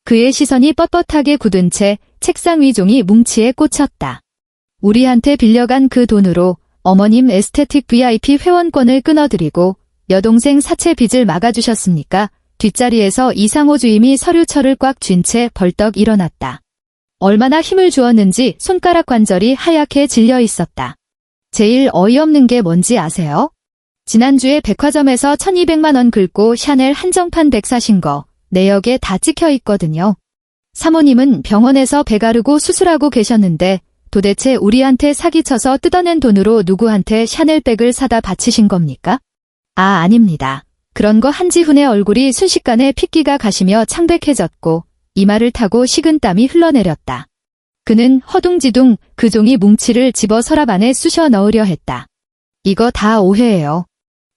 그의 시선이 뻣뻣하게 굳은 채 책상 위 종이 뭉치에 꽂혔다. 우리한테 빌려간 그 돈으로 어머님 에스테틱 VIP 회원권을 끊어드리고 여동생 사채 빚을 막아주셨습니까? 뒷자리에서 이상호 주임이 서류철을 꽉 쥔 채 벌떡 일어났다. 얼마나 힘을 주었는지 손가락 관절이 하얗게 질려 있었다. 제일 어이없는 게 뭔지 아세요? 지난주에 백화점에서 1200만 원 긁고 샤넬 한정판 백 사신 거 내역에 다 찍혀 있거든요. 사모님은 병원에서 배 가르고 수술하고 계셨는데 도대체 우리한테 사기쳐서 뜯어낸 돈으로 누구한테 샤넬백을 사다 바치신 겁니까? 아, 아닙니다. 그런 거. 한지훈의 얼굴이 순식간에 핏기가 가시며 창백해졌고 이마를 타고 식은땀이 흘러내렸다. 그는 허둥지둥 그 종이 뭉치를 집어 서랍 안에 쑤셔 넣으려 했다. 이거 다 오해예요.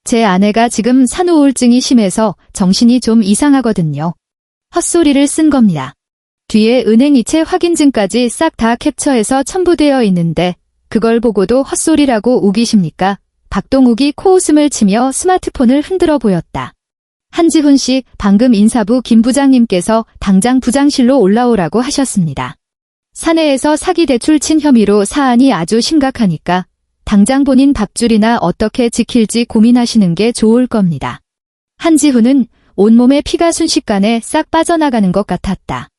제 아내가 지금 산후우울증이 심해서 정신이 좀 이상하거든요. 헛소리를 쓴 겁니다. 뒤에 은행 이체 확인증까지 싹 다 캡처해서 첨부되어 있는데 그걸 보고도 헛소리라고 우기십니까? 박동욱이 코웃음을 치며 스마트폰을 흔들어 보였다. 한지훈 씨, 방금 인사부 김 부장님께서 당장 부장실로 올라오라고 하셨습니다. 사내에서 사기 대출 친 혐의로 사안이 아주 심각하니까 당장 본인 밥줄이나 어떻게 지킬지 고민하시는 게 좋을 겁니다. 한지훈은 온몸에 피가 순식간에 싹 빠져나가는 것 같았다.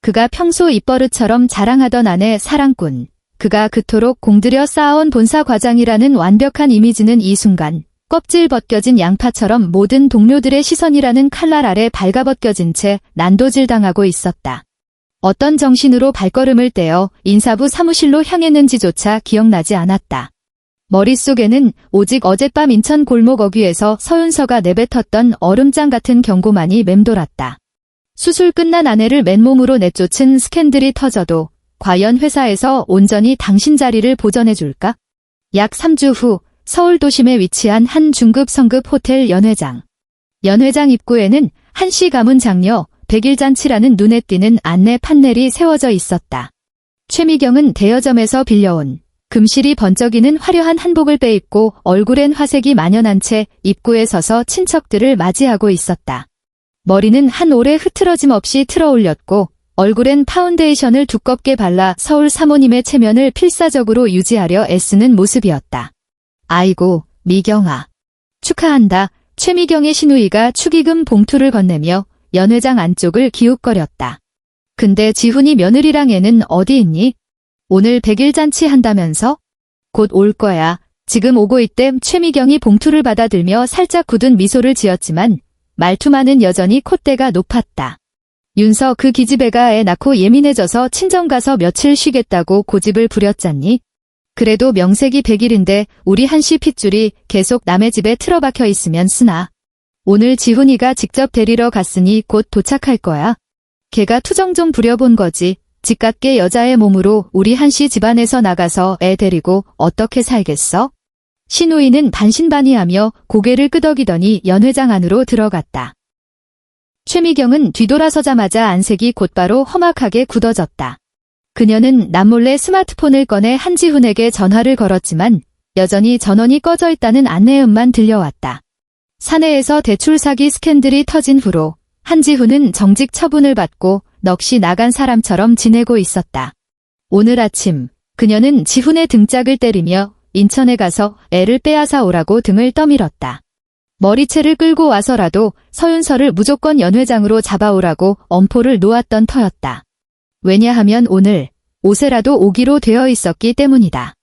그가 평소 입버릇처럼 자랑하던 아내 사랑꾼, 그가 그토록 공들여 쌓아온 본사 과장이라는 완벽한 이미지는 이 순간 껍질 벗겨진 양파처럼 모든 동료들의 시선이라는 칼날 아래 발가벗겨진 채 난도질당하고 있었다. 어떤 정신으로 발걸음을 떼어 인사부 사무실로 향했는지조차 기억나지 않았다. 머릿속에는 오직 어젯밤 인천 골목 어귀에서 서윤서가 내뱉었던 얼음장 같은 경고만이 맴돌았다. 수술 끝난 아내를 맨몸으로 내쫓은 스캔들이 터져도 과연 회사에서 온전히 당신 자리를 보전해줄까? 약 3주 후 서울 도심에 위치한 한 중급 성급 호텔 연회장. 연회장 입구에는 한씨 가문 장녀 백일잔치라는 눈에 띄는 안내 판넬이 세워져 있었다. 최미경은 대여점에서 빌려온 금실이 번쩍이는 화려한 한복을 빼입고 얼굴엔 화색이 만연한 채 입구에 서서 친척들을 맞이하고 있었다. 머리는 한 올에 흐트러짐 없이 틀어 올렸고 얼굴엔 파운데이션을 두껍게 발라 서울 사모님의 체면을 필사적으로 유지하려 애쓰는 모습이었다. 아이고, 미경아. 축하한다. 최미경의 시누이가 축의금 봉투를 건네며 연회장 안쪽을 기웃거렸다. 근데 지훈이 며느리랑 애는 어디 있니? 오늘 백일잔치 한다면서? 곧 올 거야. 지금 오고 있대. 최미경이 봉투를 받아들며 살짝 굳은 미소를 지었지만 말투만은 여전히 콧대가 높았다. 윤서 그 기집애가 애 낳고 예민해져서 친정 가서 며칠 쉬겠다고 고집을 부렸잖니. 그래도 명색이 100일인데 우리 한씨 핏줄이 계속 남의 집에 틀어박혀 있으면 쓰나. 오늘 지훈이가 직접 데리러 갔으니 곧 도착할 거야. 걔가 투정 좀 부려본 거지. 집값게 여자의 몸으로 우리 한씨 집안에서 나가서 애 데리고 어떻게 살겠어? 신우이는 반신반의하며 고개를 끄덕이더니 연회장 안으로 들어갔다. 최미경은 뒤돌아서자마자 안색이 곧바로 험악하게 굳어졌다. 그녀는 남몰래 스마트폰을 꺼내 한지훈에게 전화를 걸었지만 여전히 전원이 꺼져 있다는 안내음만 들려왔다. 사내에서 대출 사기 스캔들이 터진 후로 한지훈은 정직 처분을 받고 넋이 나간 사람처럼 지내고 있었다. 오늘 아침 그녀는 지훈의 등짝을 때리며 인천에 가서 애를 빼앗아 오라고 등을 떠밀었다. 머리채를 끌고 와서라도 서윤서를 무조건 연회장으로 잡아오라고 엄포를 놓았던 터였다. 왜냐하면 오늘 오세라도 오기로 되어 있었기 때문이다.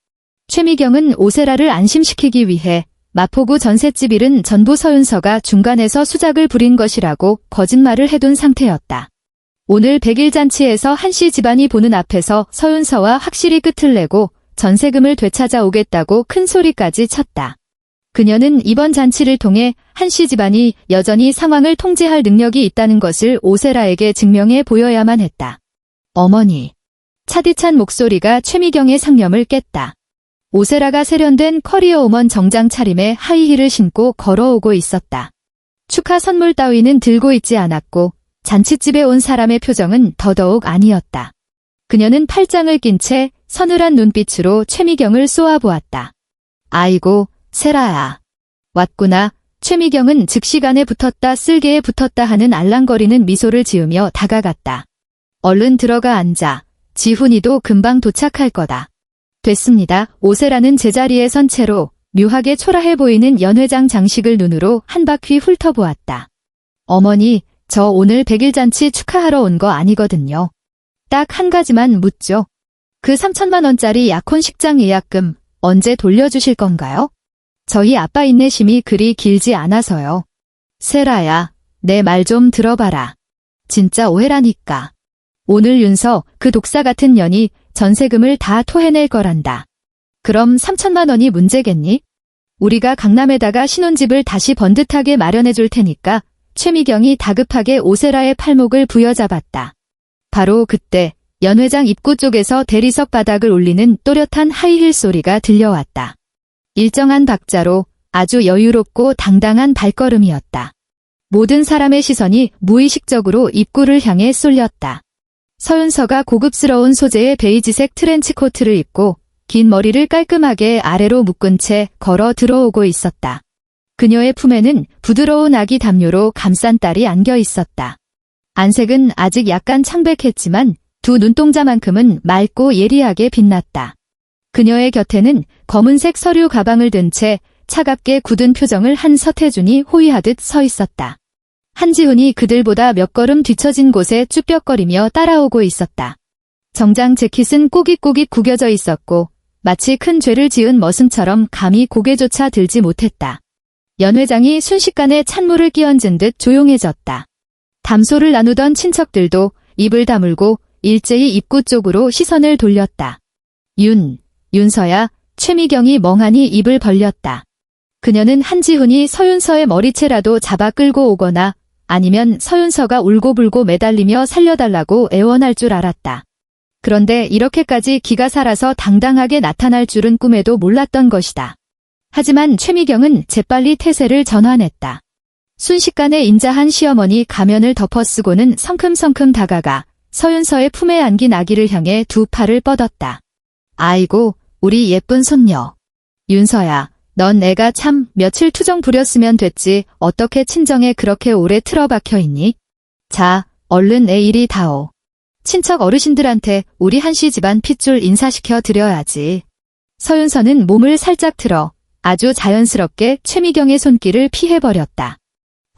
최미경은 오세라를 안심시키기 위해 마포구 전셋집 일은 전부 서윤서가 중간에서 수작을 부린 것이라고 거짓말을 해둔 상태였다. 오늘 100일 잔치에서 한씨 집안이 보는 앞에서 서윤서와 확실히 끝을 내고 전세금을 되찾아 오겠다고 큰 소리까지 쳤다. 그녀는 이번 잔치를 통해 한씨 집안이 여전히 상황을 통제할 능력이 있다는 것을 오세라에게 증명해 보여야만 했다. 어머니. 차디찬 목소리가 최미경의 상념을 깼다. 오세라가 세련된 커리어우먼 정장 차림에 하이힐을 신고 걸어오고 있었다. 축하 선물 따위는 들고 있지 않았고 잔칫집에 온 사람의 표정은 더더욱 아니었다. 그녀는 팔짱을 낀 채 서늘한 눈빛으로 최미경을 쏘아보았다. 아이고, 세라야. 왔구나. 최미경은 즉시간에 붙었다 쓸개에 붙었다 하는 알랑거리는 미소를 지으며 다가갔다. 얼른 들어가 앉아. 지훈이도 금방 도착할 거다. 됐습니다. 오세라는 제자리에 선 채로 묘하게 초라해 보이는 연회장 장식을 눈으로 한 바퀴 훑어보았다. 어머니, 저 오늘 100일 잔치 축하하러 온 거 아니거든요. 딱 한 가지만 묻죠. 그 3천만 원짜리 약혼식장 예약금 언제 돌려주실 건가요? 저희 아빠 인내심이 그리 길지 않아서요. 세라야, 내 말 좀 들어봐라. 진짜 오해라니까. 오늘 윤서 그 독사 같은 년이 전세금을 다 토해낼 거란다. 그럼 3천만 원이 문제겠니? 우리가 강남에다가 신혼집을 다시 번듯하게 마련해 줄 테니까. 최미경이 다급하게 오세라의 팔목을 부여잡았다. 바로 그때 연회장 입구 쪽에서 대리석 바닥을 울리는 또렷한 하이힐 소리가 들려왔다. 일정한 박자로 아주 여유롭고 당당한 발걸음이었다. 모든 사람의 시선이 무의식적으로 입구를 향해 쏠렸다. 서윤서가 고급스러운 소재의 베이지색 트렌치 코트를 입고 긴 머리를 깔끔하게 아래로 묶은 채 걸어 들어오고 있었다. 그녀의 품에는 부드러운 아기 담요로 감싼 딸이 안겨 있었다. 안색은 아직 약간 창백했지만 두 눈동자만큼은 맑고 예리하게 빛났다. 그녀의 곁에는 검은색 서류 가방을 든 채 차갑게 굳은 표정을 한 서태준이 호위하듯 서 있었다. 한지훈이 그들보다 몇 걸음 뒤처진 곳에 쭈뼛거리며 따라오고 있었다. 정장 재킷은 꼬깃꼬깃 구겨져 있었고 마치 큰 죄를 지은 머슴처럼 감히 고개조차 들지 못했다. 연회장이 순식간에 찬물을 끼얹은 듯 조용해졌다. 담소를 나누던 친척들도 입을 다물고 일제히 입구 쪽으로 시선을 돌렸다. 윤서야. 최미경이 멍하니 입을 벌렸다. 그녀는 한지훈이 서윤서의 머리채라도 잡아 끌고 오거나 아니면 서윤서가 울고불고 매달리며 살려달라고 애원할 줄 알았다. 그런데 이렇게까지 기가 살아서 당당하게 나타날 줄은 꿈에도 몰랐던 것이다. 하지만 최미경은 재빨리 태세를 전환했다. 순식간에 인자한 시어머니 가면을 덮어쓰고는 성큼성큼 다가가 서윤서의 품에 안긴 아기를 향해 두 팔을 뻗었다. 아이고, 우리 예쁜 손녀. 윤서야, 넌 애가 참 며칠 투정 부렸으면 됐지 어떻게 친정에 그렇게 오래 틀어박혀 있니? 자, 얼른 애 이리 다오. 친척 어르신들한테 우리 한씨 집안 핏줄 인사시켜 드려야지. 서윤서는 몸을 살짝 틀어 아주 자연스럽게 최미경의 손길을 피해버렸다.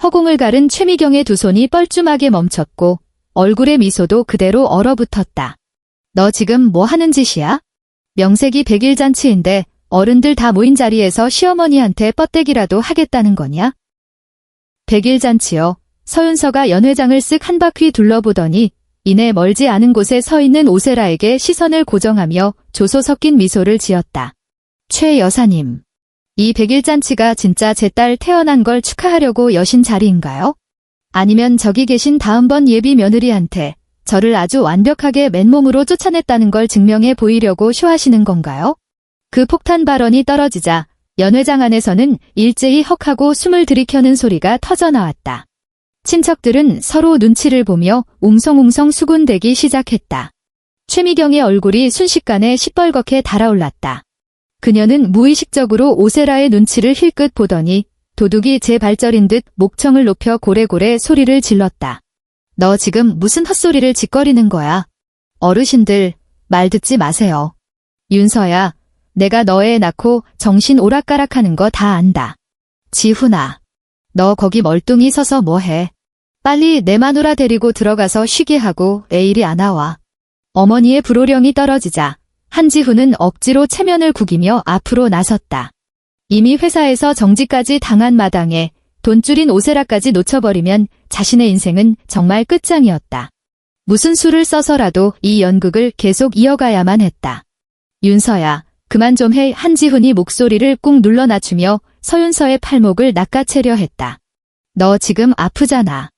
허공을 가른 최미경의 두 손이 뻘쭘하게 멈췄고 얼굴의 미소도 그대로 얼어붙었다. 너 지금 뭐 하는 짓이야? 명색이 100일 잔치인데 어른들 다 모인 자리에서 시어머니한테 뻗대기라도 하겠다는 거냐? 100일 잔치요. 서윤서가 연회장을 쓱 한 바퀴 둘러보더니 이내 멀지 않은 곳에 서 있는 오세라에게 시선을 고정하며 조소 섞인 미소를 지었다. 최 여사님, 이 100일 잔치가 진짜 제 딸 태어난 걸 축하하려고 여신 자리인가요? 아니면 저기 계신 다음번 예비 며느리한테 저를 아주 완벽하게 맨몸으로 쫓아냈다는 걸 증명해 보이려고 쇼하시는 건가요? 그 폭탄 발언이 떨어지자 연회장 안에서는 일제히 헉하고 숨을 들이켜는 소리가 터져나왔다. 친척들은 서로 눈치를 보며 웅성웅성 수군대기 시작했다. 최미경의 얼굴이 순식간에 시뻘겋게 달아올랐다. 그녀는 무의식적으로 오세라의 눈치를 힐끗 보더니 도둑이 제 발절인 듯 목청을 높여 고래고래 소리를 질렀다. 너 지금 무슨 헛소리를 짓거리는 거야? 어르신들, 말 듣지 마세요. 윤서야, 내가 너 애 낳고 정신 오락가락하는 거 다 안다. 지훈아, 너 거기 멀뚱히 서서 뭐해? 빨리 내 마누라 데리고 들어가서 쉬게 하고 애 이리 안 나와. 어머니의 불호령이 떨어지자 한지훈은 억지로 체면을 구기며 앞으로 나섰다. 이미 회사에서 정지까지 당한 마당에 돈줄인 오세라까지 놓쳐버리면 자신의 인생은 정말 끝장이었다. 무슨 수를 써서라도 이 연극을 계속 이어가야만 했다. 윤서야, 그만 좀 해. 한지훈이 목소리를 꾹 눌러 낮추며 서윤서의 팔목을 낚아채려 했다. 너 지금 아프잖아.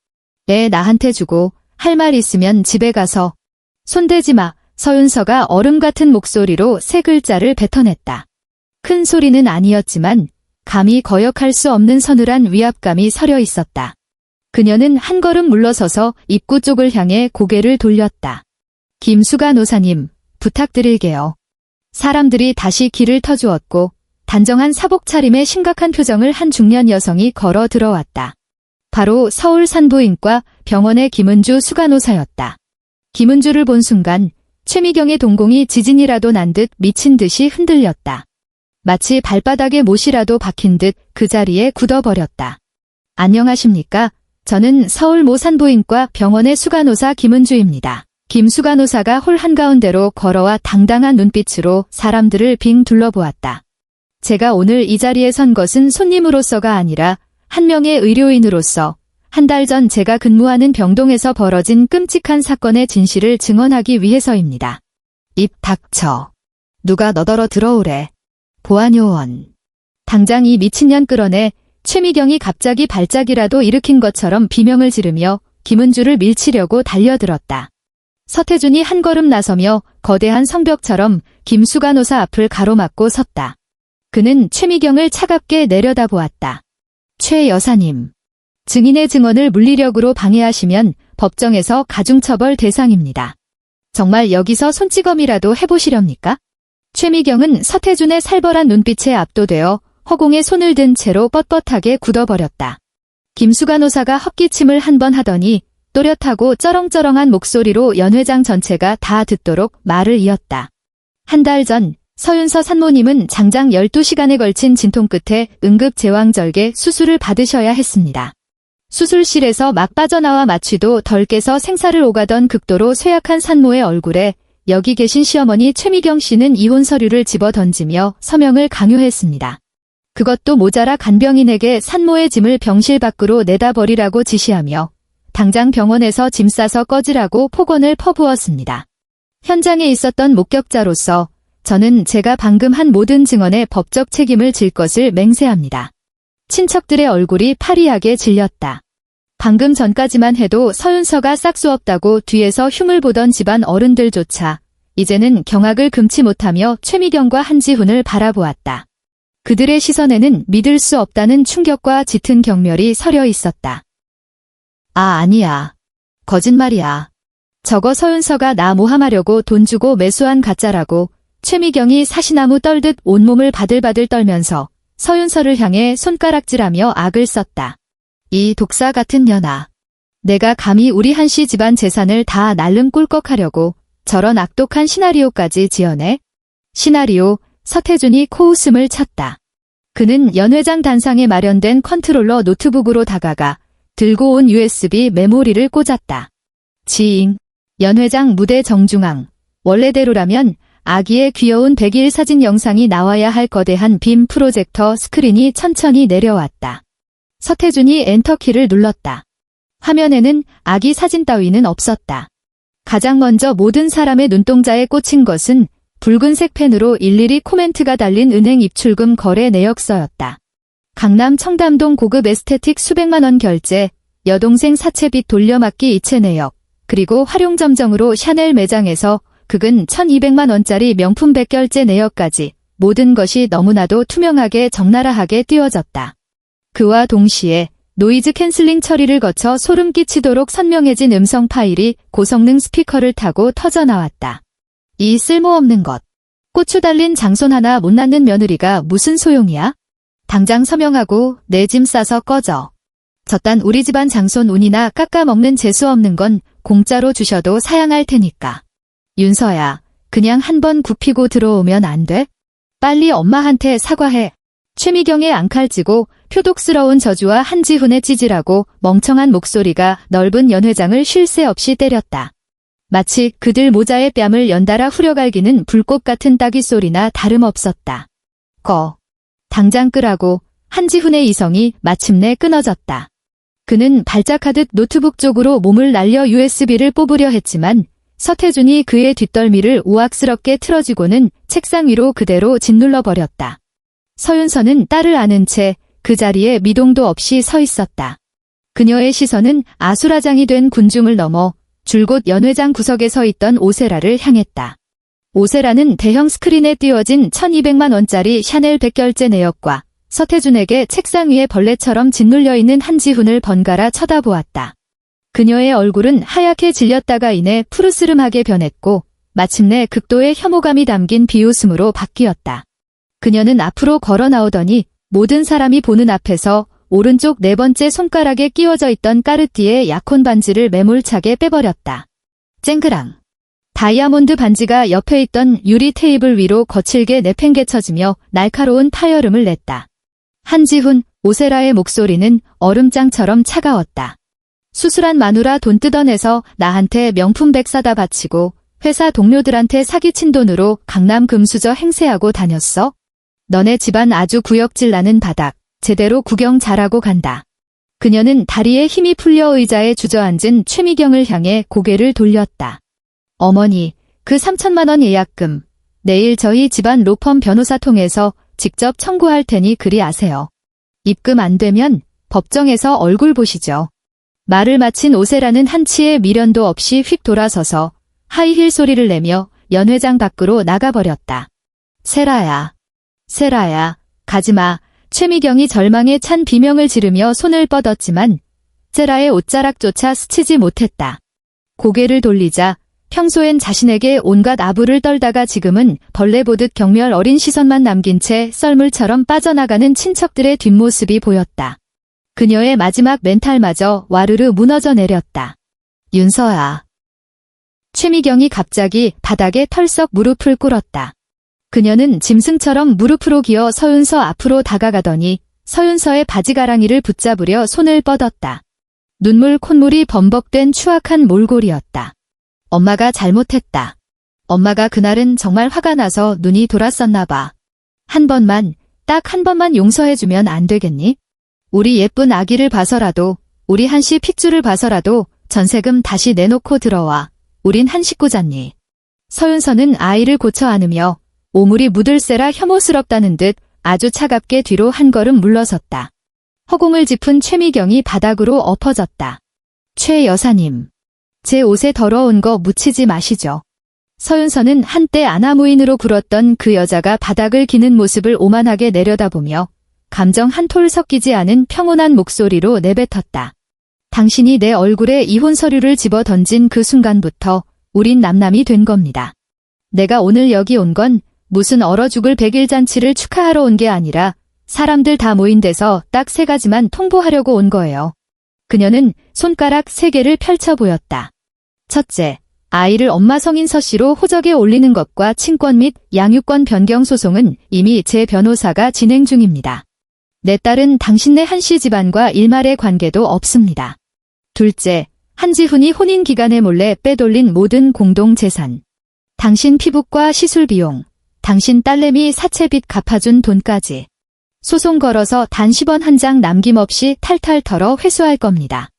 애 나한테 주고 할 말 있으면 집에 가서. 손대지 마. 서윤서가 얼음 같은 목소리로 세 글자를 뱉어냈다. 큰 소리는 아니었지만 감히 거역할 수 없는 서늘한 위압감이 서려 있었다. 그녀는 한 걸음 물러서서 입구 쪽을 향해 고개를 돌렸다. 김수가 노사님, 부탁드릴게요. 사람들이 다시 길을 터주었고 단정한 사복 차림의 심각한 표정을 한 중년 여성이 걸어 들어왔다. 바로 서울 산부인과 병원의 김은주 수간호사였다. 김은주를 본 순간 최미경의 동공이 지진이라도 난 듯 미친 듯이 흔들렸다. 마치 발바닥에 못이라도 박힌 듯 그 자리에 굳어버렸다. 안녕하십니까? 저는 서울 모 산부인과 병원의 수간호사 김은주입니다. 김 수간호사가 홀 한가운데로 걸어와 당당한 눈빛으로 사람들을 빙 둘러보았다. 제가 오늘 이 자리에 선 것은 손님으로서가 아니라 한 명의 의료인으로서 한 달 전 제가 근무하는 병동에서 벌어진 끔찍한 사건의 진실을 증언하기 위해서입니다. 입 닥쳐. 누가 너더러 들어오래. 보안요원. 당장 이 미친년 끌어내. 최미경이 갑자기 발작이라도 일으킨 것처럼 비명을 지르며 김은주를 밀치려고 달려들었다. 서태준이 한 걸음 나서며 거대한 성벽처럼 김수간호사 앞을 가로막고 섰다. 그는 최미경을 차갑게 내려다보았다. 최 여사님. 증인의 증언을 물리력으로 방해하시면 법정에서 가중처벌 대상입니다. 정말 여기서 손찌검이라도 해보시렵니까? 최미경은 서태준의 살벌한 눈빛에 압도되어 허공에 손을 든 채로 뻣뻣하게 굳어버렸다. 김수간호사가 헛기침을 한 번 하더니 또렷하고 쩌렁쩌렁한 목소리로 연회장 전체가 다 듣도록 말을 이었다. 한 달 전 서윤서 산모님은 장장 12시간에 걸친 진통 끝에 응급제왕절개 수술을 받으셔야 했습니다. 수술실에서 막 빠져나와 마취도 덜 깨서 생사를 오가던 극도로 쇠약한 산모의 얼굴에 여기 계신 시어머니 최미경 씨는 이혼 서류를 집어던지며 서명을 강요했습니다. 그것도 모자라 간병인에게 산모의 짐을 병실 밖으로 내다버리라고 지시하며 당장 병원에서 짐 싸서 꺼지라고 폭언을 퍼부었습니다. 현장에 있었던 목격자로서 저는 제가 방금 한 모든 증언에 법적 책임을 질 것을 맹세합니다. 친척들의 얼굴이 파리하게 질렸다. 방금 전까지만 해도 서윤서가 싹수 없다고 뒤에서 흉을 보던 집안 어른들조차 이제는 경악을 금치 못하며 최미경과 한지훈을 바라보았다. 그들의 시선에는 믿을 수 없다는 충격과 짙은 경멸이 서려 있었다. 아, 아니야. 거짓말이야. 저거 서윤서가 나 모함하려고 돈 주고 매수한 가짜라고. 최미경이 사시나무 떨듯 온몸을 바들바들 떨면서 서윤서를 향해 손가락질하며 악을 썼다. 이 독사 같은 년아. 내가 감히 우리 한씨 집안 재산을 다 날름 꿀꺽하려고 저런 악독한 시나리오까지 지어내? 시나리오. 서태준이 코웃음을 쳤다. 그는 연회장 단상에 마련된 컨트롤러 노트북으로 다가가 들고 온 USB 메모리를 꽂았다. 지잉. 연회장 무대 정중앙. 원래대로라면 아기의 귀여운 100일 사진 영상이 나와야 할 거대한 빔 프로젝터 스크린이 천천히 내려왔다. 서태준이 엔터키를 눌렀다. 화면에는 아기 사진 따위는 없었다. 가장 먼저 모든 사람의 눈동자에 꽂힌 것은 붉은색 펜으로 일일이 코멘트가 달린 은행 입출금 거래 내역서였다. 강남 청담동 고급 에스테틱 수백만 원 결제, 여동생 사채빚 돌려막기 이체 내역, 그리고 활용점정으로 샤넬 매장에서 극은 1200만 원짜리 명품 백결제 내역까지 모든 것이 너무나도 투명하게 적나라하게 띄워졌다. 그와 동시에 노이즈 캔슬링 처리를 거쳐 소름 끼치도록 선명해진 음성 파일이 고성능 스피커를 타고 터져나왔다. 이 쓸모없는 것. 고추 달린 장손 하나 못 낳는 며느리가 무슨 소용이야? 당장 서명하고 내 짐 싸서 꺼져. 저딴 우리 집안 장손 운이나 깎아먹는 재수없는 건 공짜로 주셔도 사양할 테니까. 윤서야, 그냥 한번 굽히고 들어오면 안 돼? 빨리 엄마한테 사과해. 최미경의 앙칼지고 표독스러운 저주와 한지훈의 찌질하고 멍청한 목소리가 넓은 연회장을 쉴 새 없이 때렸다. 마치 그들 모자의 뺨을 연달아 후려갈기는 불꽃 같은 따귀 소리나 다름없었다. 당장 끄라고. 한지훈의 이성이 마침내 끊어졌다. 그는 발작하듯 노트북 쪽으로 몸을 날려 USB를 뽑으려 했지만 서태준이 그의 뒷덜미를 우악스럽게 틀어쥐고는 책상 위로 그대로 짓눌러버렸다. 서윤서는 딸을 안은 채 그 자리에 미동도 없이 서 있었다. 그녀의 시선은 아수라장이 된 군중을 넘어 줄곧 연회장 구석에 서 있던 오세라를 향했다. 오세라는 대형 스크린에 띄워진 1200만 원짜리 샤넬 백결제 내역과 서태준에게 책상 위에 벌레처럼 짓눌려 있는 한지훈을 번갈아 쳐다보았다. 그녀의 얼굴은 하얗게 질렸다가 이내 푸르스름하게 변했고 마침내 극도의 혐오감이 담긴 비웃음으로 바뀌었다. 그녀는 앞으로 걸어 나오더니 모든 사람이 보는 앞에서 오른쪽 네 번째 손가락에 끼워져 있던 까르띠에 약혼 반지를 매몰차게 빼버렸다. 쨍그랑. 다이아몬드 반지가 옆에 있던 유리 테이블 위로 거칠게 내팽개쳐지며 날카로운 타여름을 냈다. 한지훈, 오세라의 목소리는 얼음장처럼 차가웠다. 수술한 마누라 돈 뜯어내서 나한테 명품 백 사다 바치고 회사 동료들한테 사기친 돈으로 강남 금수저 행세하고 다녔어? 너네 집안 아주 구역질 나는 바닥, 제대로 구경 잘하고 간다. 그녀는 다리에 힘이 풀려 의자에 주저앉은 최미경을 향해 고개를 돌렸다. 어머니, 그 3천만 원 예약금, 내일 저희 집안 로펌 변호사 통해서 직접 청구할 테니 그리 아세요. 입금 안 되면 법정에서 얼굴 보시죠. 말을 마친 오세라는 한치의 미련도 없이 휙 돌아서서 하이힐 소리를 내며 연회장 밖으로 나가버렸다. 세라야, 가지마. 최미경이 절망에 찬 비명을 지르며 손을 뻗었지만 세라의 옷자락조차 스치지 못했다. 고개를 돌리자 평소엔 자신에게 온갖 아부를 떨다가 지금은 벌레 보듯 경멸 어린 시선만 남긴 채 썰물처럼 빠져나가는 친척들의 뒷모습이 보였다. 그녀의 마지막 멘탈마저 와르르 무너져 내렸다. 윤서야. 최미경이 갑자기 바닥에 털썩 무릎을 꿇었다. 그녀는 짐승처럼 무릎으로 기어 서윤서 앞으로 다가가더니 서윤서의 바지가랑이를 붙잡으려 손을 뻗었다. 눈물 콧물이 범벅된 추악한 몰골이었다. 엄마가 잘못했다. 엄마가 그날은 정말 화가 나서 눈이 돌았었나 봐. 딱 한 번만 용서해주면 안 되겠니? 우리 예쁜 아기를 봐서라도, 우리 한씨 핏줄을 봐서라도 전세금 다시 내놓고 들어와. 우린 한 식구잖니. 서윤서는 아이를 고쳐 안으며 오물이 묻을세라 혐오스럽다는 듯 아주 차갑게 뒤로 한 걸음 물러섰다. 허공을 짚은 최미경이 바닥으로 엎어졌다. 최 여사님. 제 옷에 더러운 거 묻히지 마시죠. 서윤서는 한때 아나무인으로 굴었던 그 여자가 바닥을 기는 모습을 오만하게 내려다보며 감정 한 톨 섞이지 않은 평온한 목소리로 내뱉었다. 당신이 내 얼굴에 이혼 서류를 집어 던진 그 순간부터 우린 남남이 된 겁니다. 내가 오늘 여기 온 건 무슨 얼어 죽을 100일 잔치를 축하하러 온 게 아니라 사람들 다 모인 데서 딱 3가지만 통보하려고 온 거예요. 그녀는 손가락 3개를 펼쳐 보였다. 첫째, 아이를 엄마 성인 서씨로 호적에 올리는 것과 친권 및 양육권 변경 소송은 이미 제 변호사가 진행 중입니다. 내 딸은 당신네 한씨 집안과 일말의 관계도 없습니다. 둘째, 한지훈이 혼인 기간에 몰래 빼돌린 모든 공동재산. 당신 피부과 시술 비용, 당신 딸내미 사채빚 갚아준 돈까지. 소송 걸어서 단 10원 한 장 남김없이 탈탈 털어 회수할 겁니다.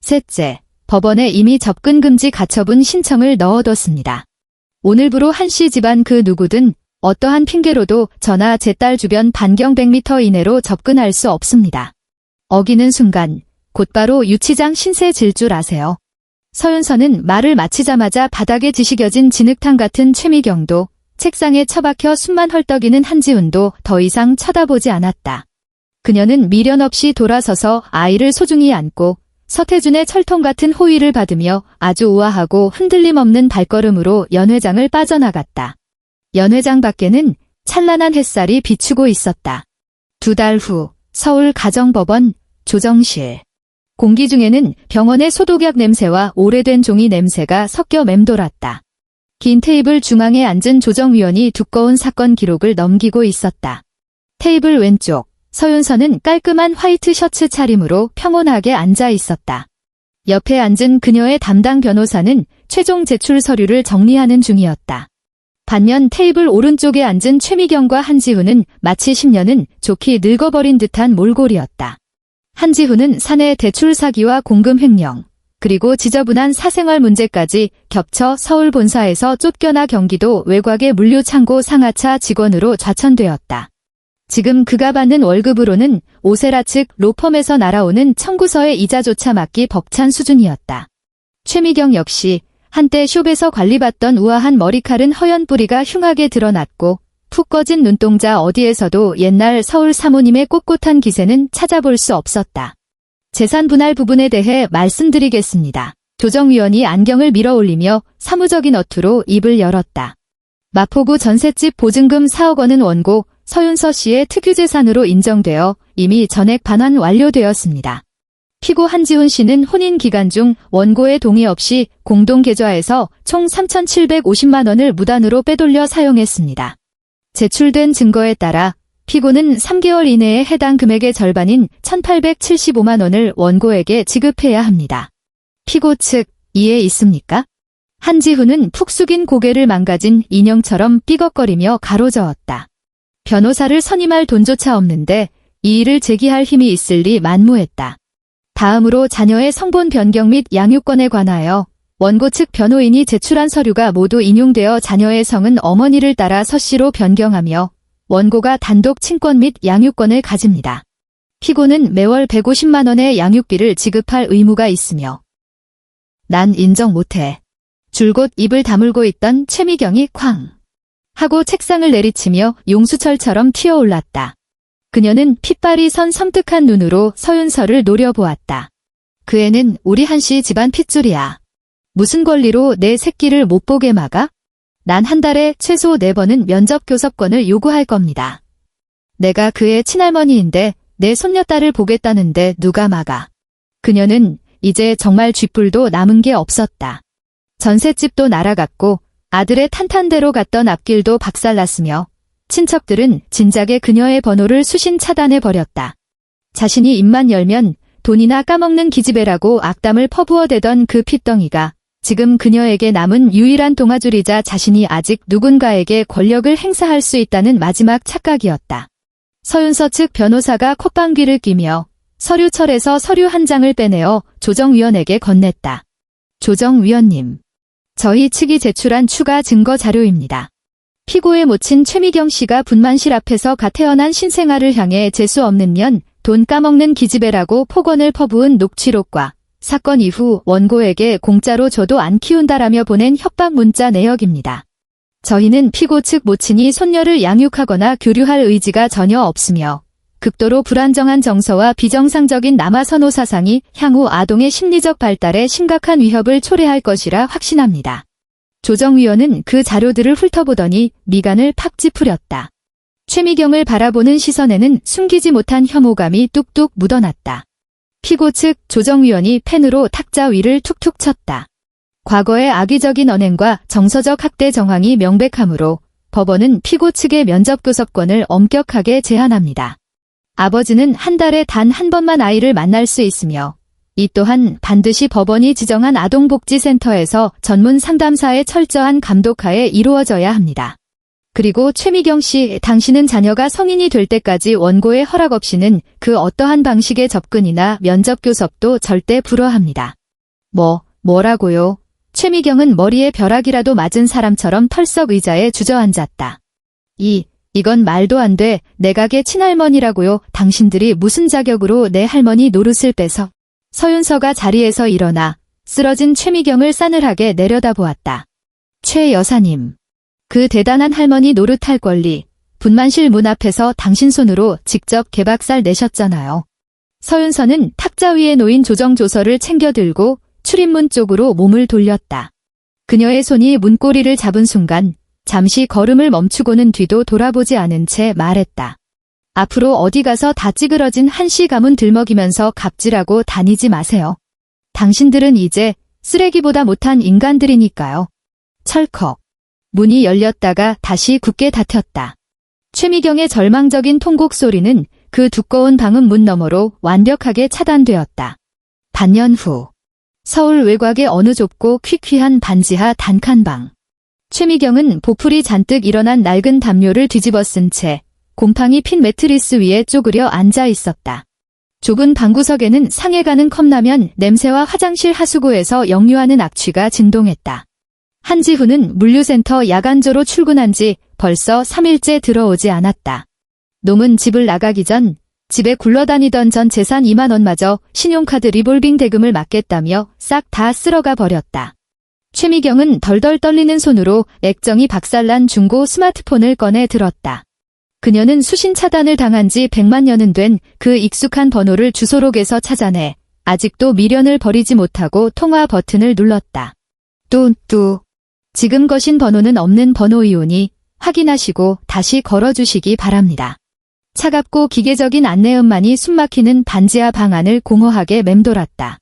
셋째, 법원에 이미 접근 금지 가처분 신청을 넣어뒀습니다. 오늘부로 한씨 집안 그 누구든 어떠한 핑계로도 저나 제 딸 주변 반경 100m 이내로 접근할 수 없습니다. 어기는 순간 곧바로 유치장 신세 질 줄 아세요. 서윤서는 말을 마치자마자 바닥에 지시겨진 진흙탕 같은 최미경도 책상에 처박혀 숨만 헐떡이는 한지훈도 더 이상 쳐다보지 않았다. 그녀는 미련 없이 돌아서서 아이를 소중히 안고 서태준의 철통 같은 호의를 받으며 아주 우아하고 흔들림 없는 발걸음으로 연회장을 빠져나갔다. 연회장 밖에는 찬란한 햇살이 비추고 있었다. 2달 후 서울 가정법원 조정실. 공기 중에는 병원의 소독약 냄새와 오래된 종이 냄새가 섞여 맴돌았다. 긴 테이블 중앙에 앉은 조정위원이 두꺼운 사건 기록을 넘기고 있었다. 테이블 왼쪽 서윤서는 깔끔한 화이트 셔츠 차림으로 평온하게 앉아 있었다. 옆에 앉은 그녀의 담당 변호사는 최종 제출 서류를 정리하는 중이었다. 반면 테이블 오른쪽에 앉은 최미경과 한지훈은 마치 10년은 좋게 늙어버린 듯한 몰골이었다. 한지훈은 사내 대출 사기와 공금 횡령, 그리고 지저분한 사생활 문제까지 겹쳐 서울 본사에서 쫓겨나 경기도 외곽의 물류창고 상하차 직원으로 좌천되었다. 지금 그가 받는 월급으로는 오세라 측 로펌에서 날아오는 청구서의 이자조차 맞기 벅찬 수준이었다. 최미경 역시 한때 숍에서 관리받던 우아한 머리칼은 허연 뿌리가 흉하게 드러났고 푹 꺼진 눈동자 어디에서도 옛날 서울 사모님의 꼿꼿한 기세는 찾아볼 수 없었다. 재산 분할 부분에 대해 말씀드리겠습니다. 조정위원이 안경을 밀어올리며 사무적인 어투로 입을 열었다. 마포구 전셋집 보증금 4억 원은 원고 서윤서 씨의 특유재산으로 인정되어 이미 전액 반환 완료되었습니다. 피고 한지훈 씨는 혼인 기간 중 원고의 동의 없이 공동계좌에서 총 3,750만 원을 무단으로 빼돌려 사용했습니다. 제출된 증거에 따라 피고는 3개월 이내에 해당 금액의 절반인 1,875만 원을 원고에게 지급해야 합니다. 피고 측 이해 있습니까? 한지훈은 푹 숙인 고개를 망가진 인형처럼 삐걱거리며 가로저었다. 변호사를 선임할 돈조차 없는데 이 일을 제기할 힘이 있을 리 만무했다. 다음으로 자녀의 성본 변경 및 양육권에 관하여 원고 측 변호인이 제출한 서류가 모두 인용되어 자녀의 성은 어머니를 따라 서 씨로 변경하며 원고가 단독 친권 및 양육권을 가집니다. 피고는 매월 150만 원의 양육비를 지급할 의무가 있으며 난 인정 못해. 줄곧 입을 다물고 있던 최미경이 쾅 하고 책상을 내리치며 용수철처럼 튀어올랐다. 그녀는 핏발이 선 섬뜩한 눈으로 서윤서를 노려보았다. 그 애는 우리 한씨 집안 핏줄이야. 무슨 권리로 내 새끼를 못 보게 막아? 난 한 달에 최소 4번은 면접 교섭권을 요구할 겁니다. 내가 그의 친할머니인데 내 손녀딸을 보겠다는데 누가 막아. 그녀는 이제 정말 쥐뿔도 남은 게 없었다. 전셋집도 날아갔고 아들의 탄탄대로 갔던 앞길도 박살났으며 친척들은 진작에 그녀의 번호를 수신 차단해버렸다. 자신이 입만 열면 돈이나 까먹는 기집애라고 악담을 퍼부어대던 그 핏덩이가 지금 그녀에게 남은 유일한 동아줄이자 자신이 아직 누군가에게 권력을 행사할 수 있다는 마지막 착각이었다. 서윤서 측 변호사가 콧방귀를 뀌며 서류철에서 서류 한 장을 빼내어 조정위원에게 건넸다. 조정위원님, 저희 측이 제출한 추가 증거 자료입니다. 피고의 모친 최미경 씨가 분만실 앞에서 갓 태어난 신생아를 향해 재수 없는 년, 돈 까먹는 기집애라고 폭언을 퍼부은 녹취록과 사건 이후 원고에게 공짜로 줘도 안 키운다라며 보낸 협박 문자 내역입니다. 저희는 피고 측 모친이 손녀를 양육하거나 교류할 의지가 전혀 없으며 극도로 불안정한 정서와 비정상적인 남아선호 사상이 향후 아동의 심리적 발달에 심각한 위협을 초래할 것이라 확신합니다. 조정위원은 그 자료들을 훑어보더니 미간을 팍 찌푸렸다. 최미경을 바라보는 시선에는 숨기지 못한 혐오감이 뚝뚝 묻어났다. 피고 측 조정위원이 펜으로 탁자 위를 툭툭 쳤다. 과거의 악의적인 언행과 정서적 학대 정황이 명백하므로 법원은 피고 측의 면접교섭권을 엄격하게 제한합니다. 아버지는 한 달에 단 한 번만 아이를 만날 수 있으며 이 또한 반드시 법원이 지정한 아동복지센터에서 전문 상담사의 철저한 감독하에 이루어져야 합니다. 그리고 최미경 씨, 당신은 자녀가 성인이 될 때까지 원고의 허락 없이는 그 어떠한 방식의 접근이나 면접 교섭도 절대 불허합니다. 뭐라고요? 최미경은 머리에 벼락이라도 맞은 사람처럼 털썩 의자에 주저앉았다. 이건 말도 안 돼. 내각의 친할머니라고요. 당신들이 무슨 자격으로 내 할머니 노릇을 빼서. 서윤서가 자리에서 일어나 쓰러진 최미경을 싸늘하게 내려다보았다. 최 여사님. 그 대단한 할머니 노릇할 권리, 분만실 문 앞에서 당신 손으로 직접 개박살 내셨잖아요. 서윤서는 탁자 위에 놓인 조정조서를 챙겨 들고 출입문 쪽으로 몸을 돌렸다. 그녀의 손이 문고리를 잡은 순간 잠시 걸음을 멈추고는 뒤도 돌아보지 않은 채 말했다. 앞으로 어디 가서 다 찌그러진 한시 가문 들먹이면서 갑질하고 다니지 마세요. 당신들은 이제 쓰레기보다 못한 인간들이니까요. 철컥. 문이 열렸다가 다시 굳게 닫혔다. 최미경의 절망적인 통곡 소리는 그 두꺼운 방음 문 너머로 완벽하게 차단되었다. 반년 후. 서울 외곽의 어느 좁고 퀴퀴한 반지하 단칸방. 최미경은 보풀이 잔뜩 일어난 낡은 담요를 뒤집어 쓴 채 곰팡이 핀 매트리스 위에 쪼그려 앉아 있었다. 좁은 방구석에는 상해가는 컵라면 냄새와 화장실 하수구에서 역류하는 악취가 진동했다. 한지훈은 물류센터 야간조로 출근한 지 벌써 3일째 들어오지 않았다. 놈은 집을 나가기 전 집에 굴러다니던 전 재산 2만 원마저 신용카드 리볼빙 대금을 막겠다며 싹 다 쓸어가 버렸다. 최미경은 덜덜 떨리는 손으로 액정이 박살난 중고 스마트폰을 꺼내 들었다. 그녀는 수신 차단을 당한 지 100만 년은 된 그 익숙한 번호를 주소록에서 찾아내 아직도 미련을 버리지 못하고 통화 버튼을 눌렀다. 뚜. 지금 거신 번호는 없는 번호이오니 확인하시고 다시 걸어주시기 바랍니다. 차갑고 기계적인 안내음만이 숨막히는 반지하 방 안을 공허하게 맴돌았다.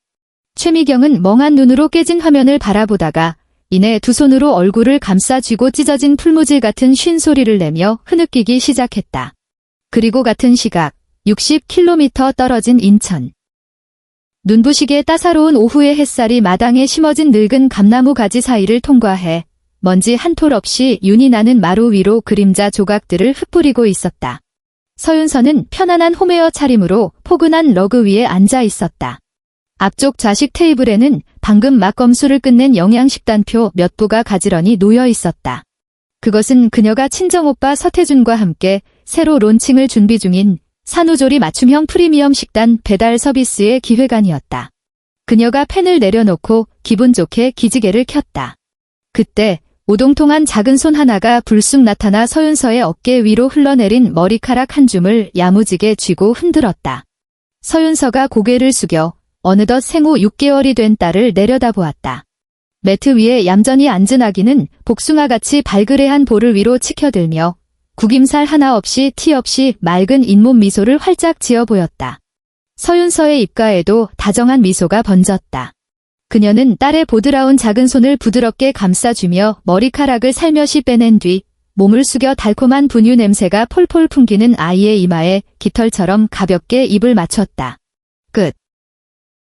최미경은 멍한 눈으로 깨진 화면을 바라보다가 이내 두 손으로 얼굴을 감싸 쥐고 찢어진 풀무질 같은 쉰 소리를 내며 흐느끼기 시작했다. 그리고 같은 시각 60km 떨어진 인천. 눈부시게 따사로운 오후의 햇살이 마당에 심어진 늙은 감나무 가지 사이를 통과해 먼지 한 톨 없이 윤이 나는 마루 위로 그림자 조각들을 흩뿌리고 있었다. 서윤서는 편안한 홈웨어 차림으로 포근한 러그 위에 앉아 있었다. 앞쪽 좌식 테이블에는 방금 막 검수를 끝낸 영양식단표 몇 부가 가지런히 놓여 있었다. 그것은 그녀가 친정오빠 서태준과 함께 새로 론칭을 준비 중인 산후조리 맞춤형 프리미엄 식단 배달 서비스의 기획안이었다. 그녀가 펜을 내려놓고 기분 좋게 기지개를 켰다. 그때 오동통한 작은 손 하나가 불쑥 나타나 서윤서의 어깨 위로 흘러내린 머리카락 한 줌을 야무지게 쥐고 흔들었다. 서윤서가 고개를 숙여 어느덧 생후 6개월이 된 딸을 내려다보았다. 매트 위에 얌전히 앉은 아기는 복숭아같이 발그레한 볼을 위로 치켜들며 구김살 하나 없이 티 없이 맑은 잇몸 미소를 활짝 지어 보였다. 서윤서의 입가에도 다정한 미소가 번졌다. 그녀는 딸의 보드라운 작은 손을 부드럽게 감싸주며 머리카락을 살며시 빼낸 뒤 몸을 숙여 달콤한 분유 냄새가 폴폴 풍기는 아이의 이마에 깃털처럼 가볍게 입을 맞췄다. 끝.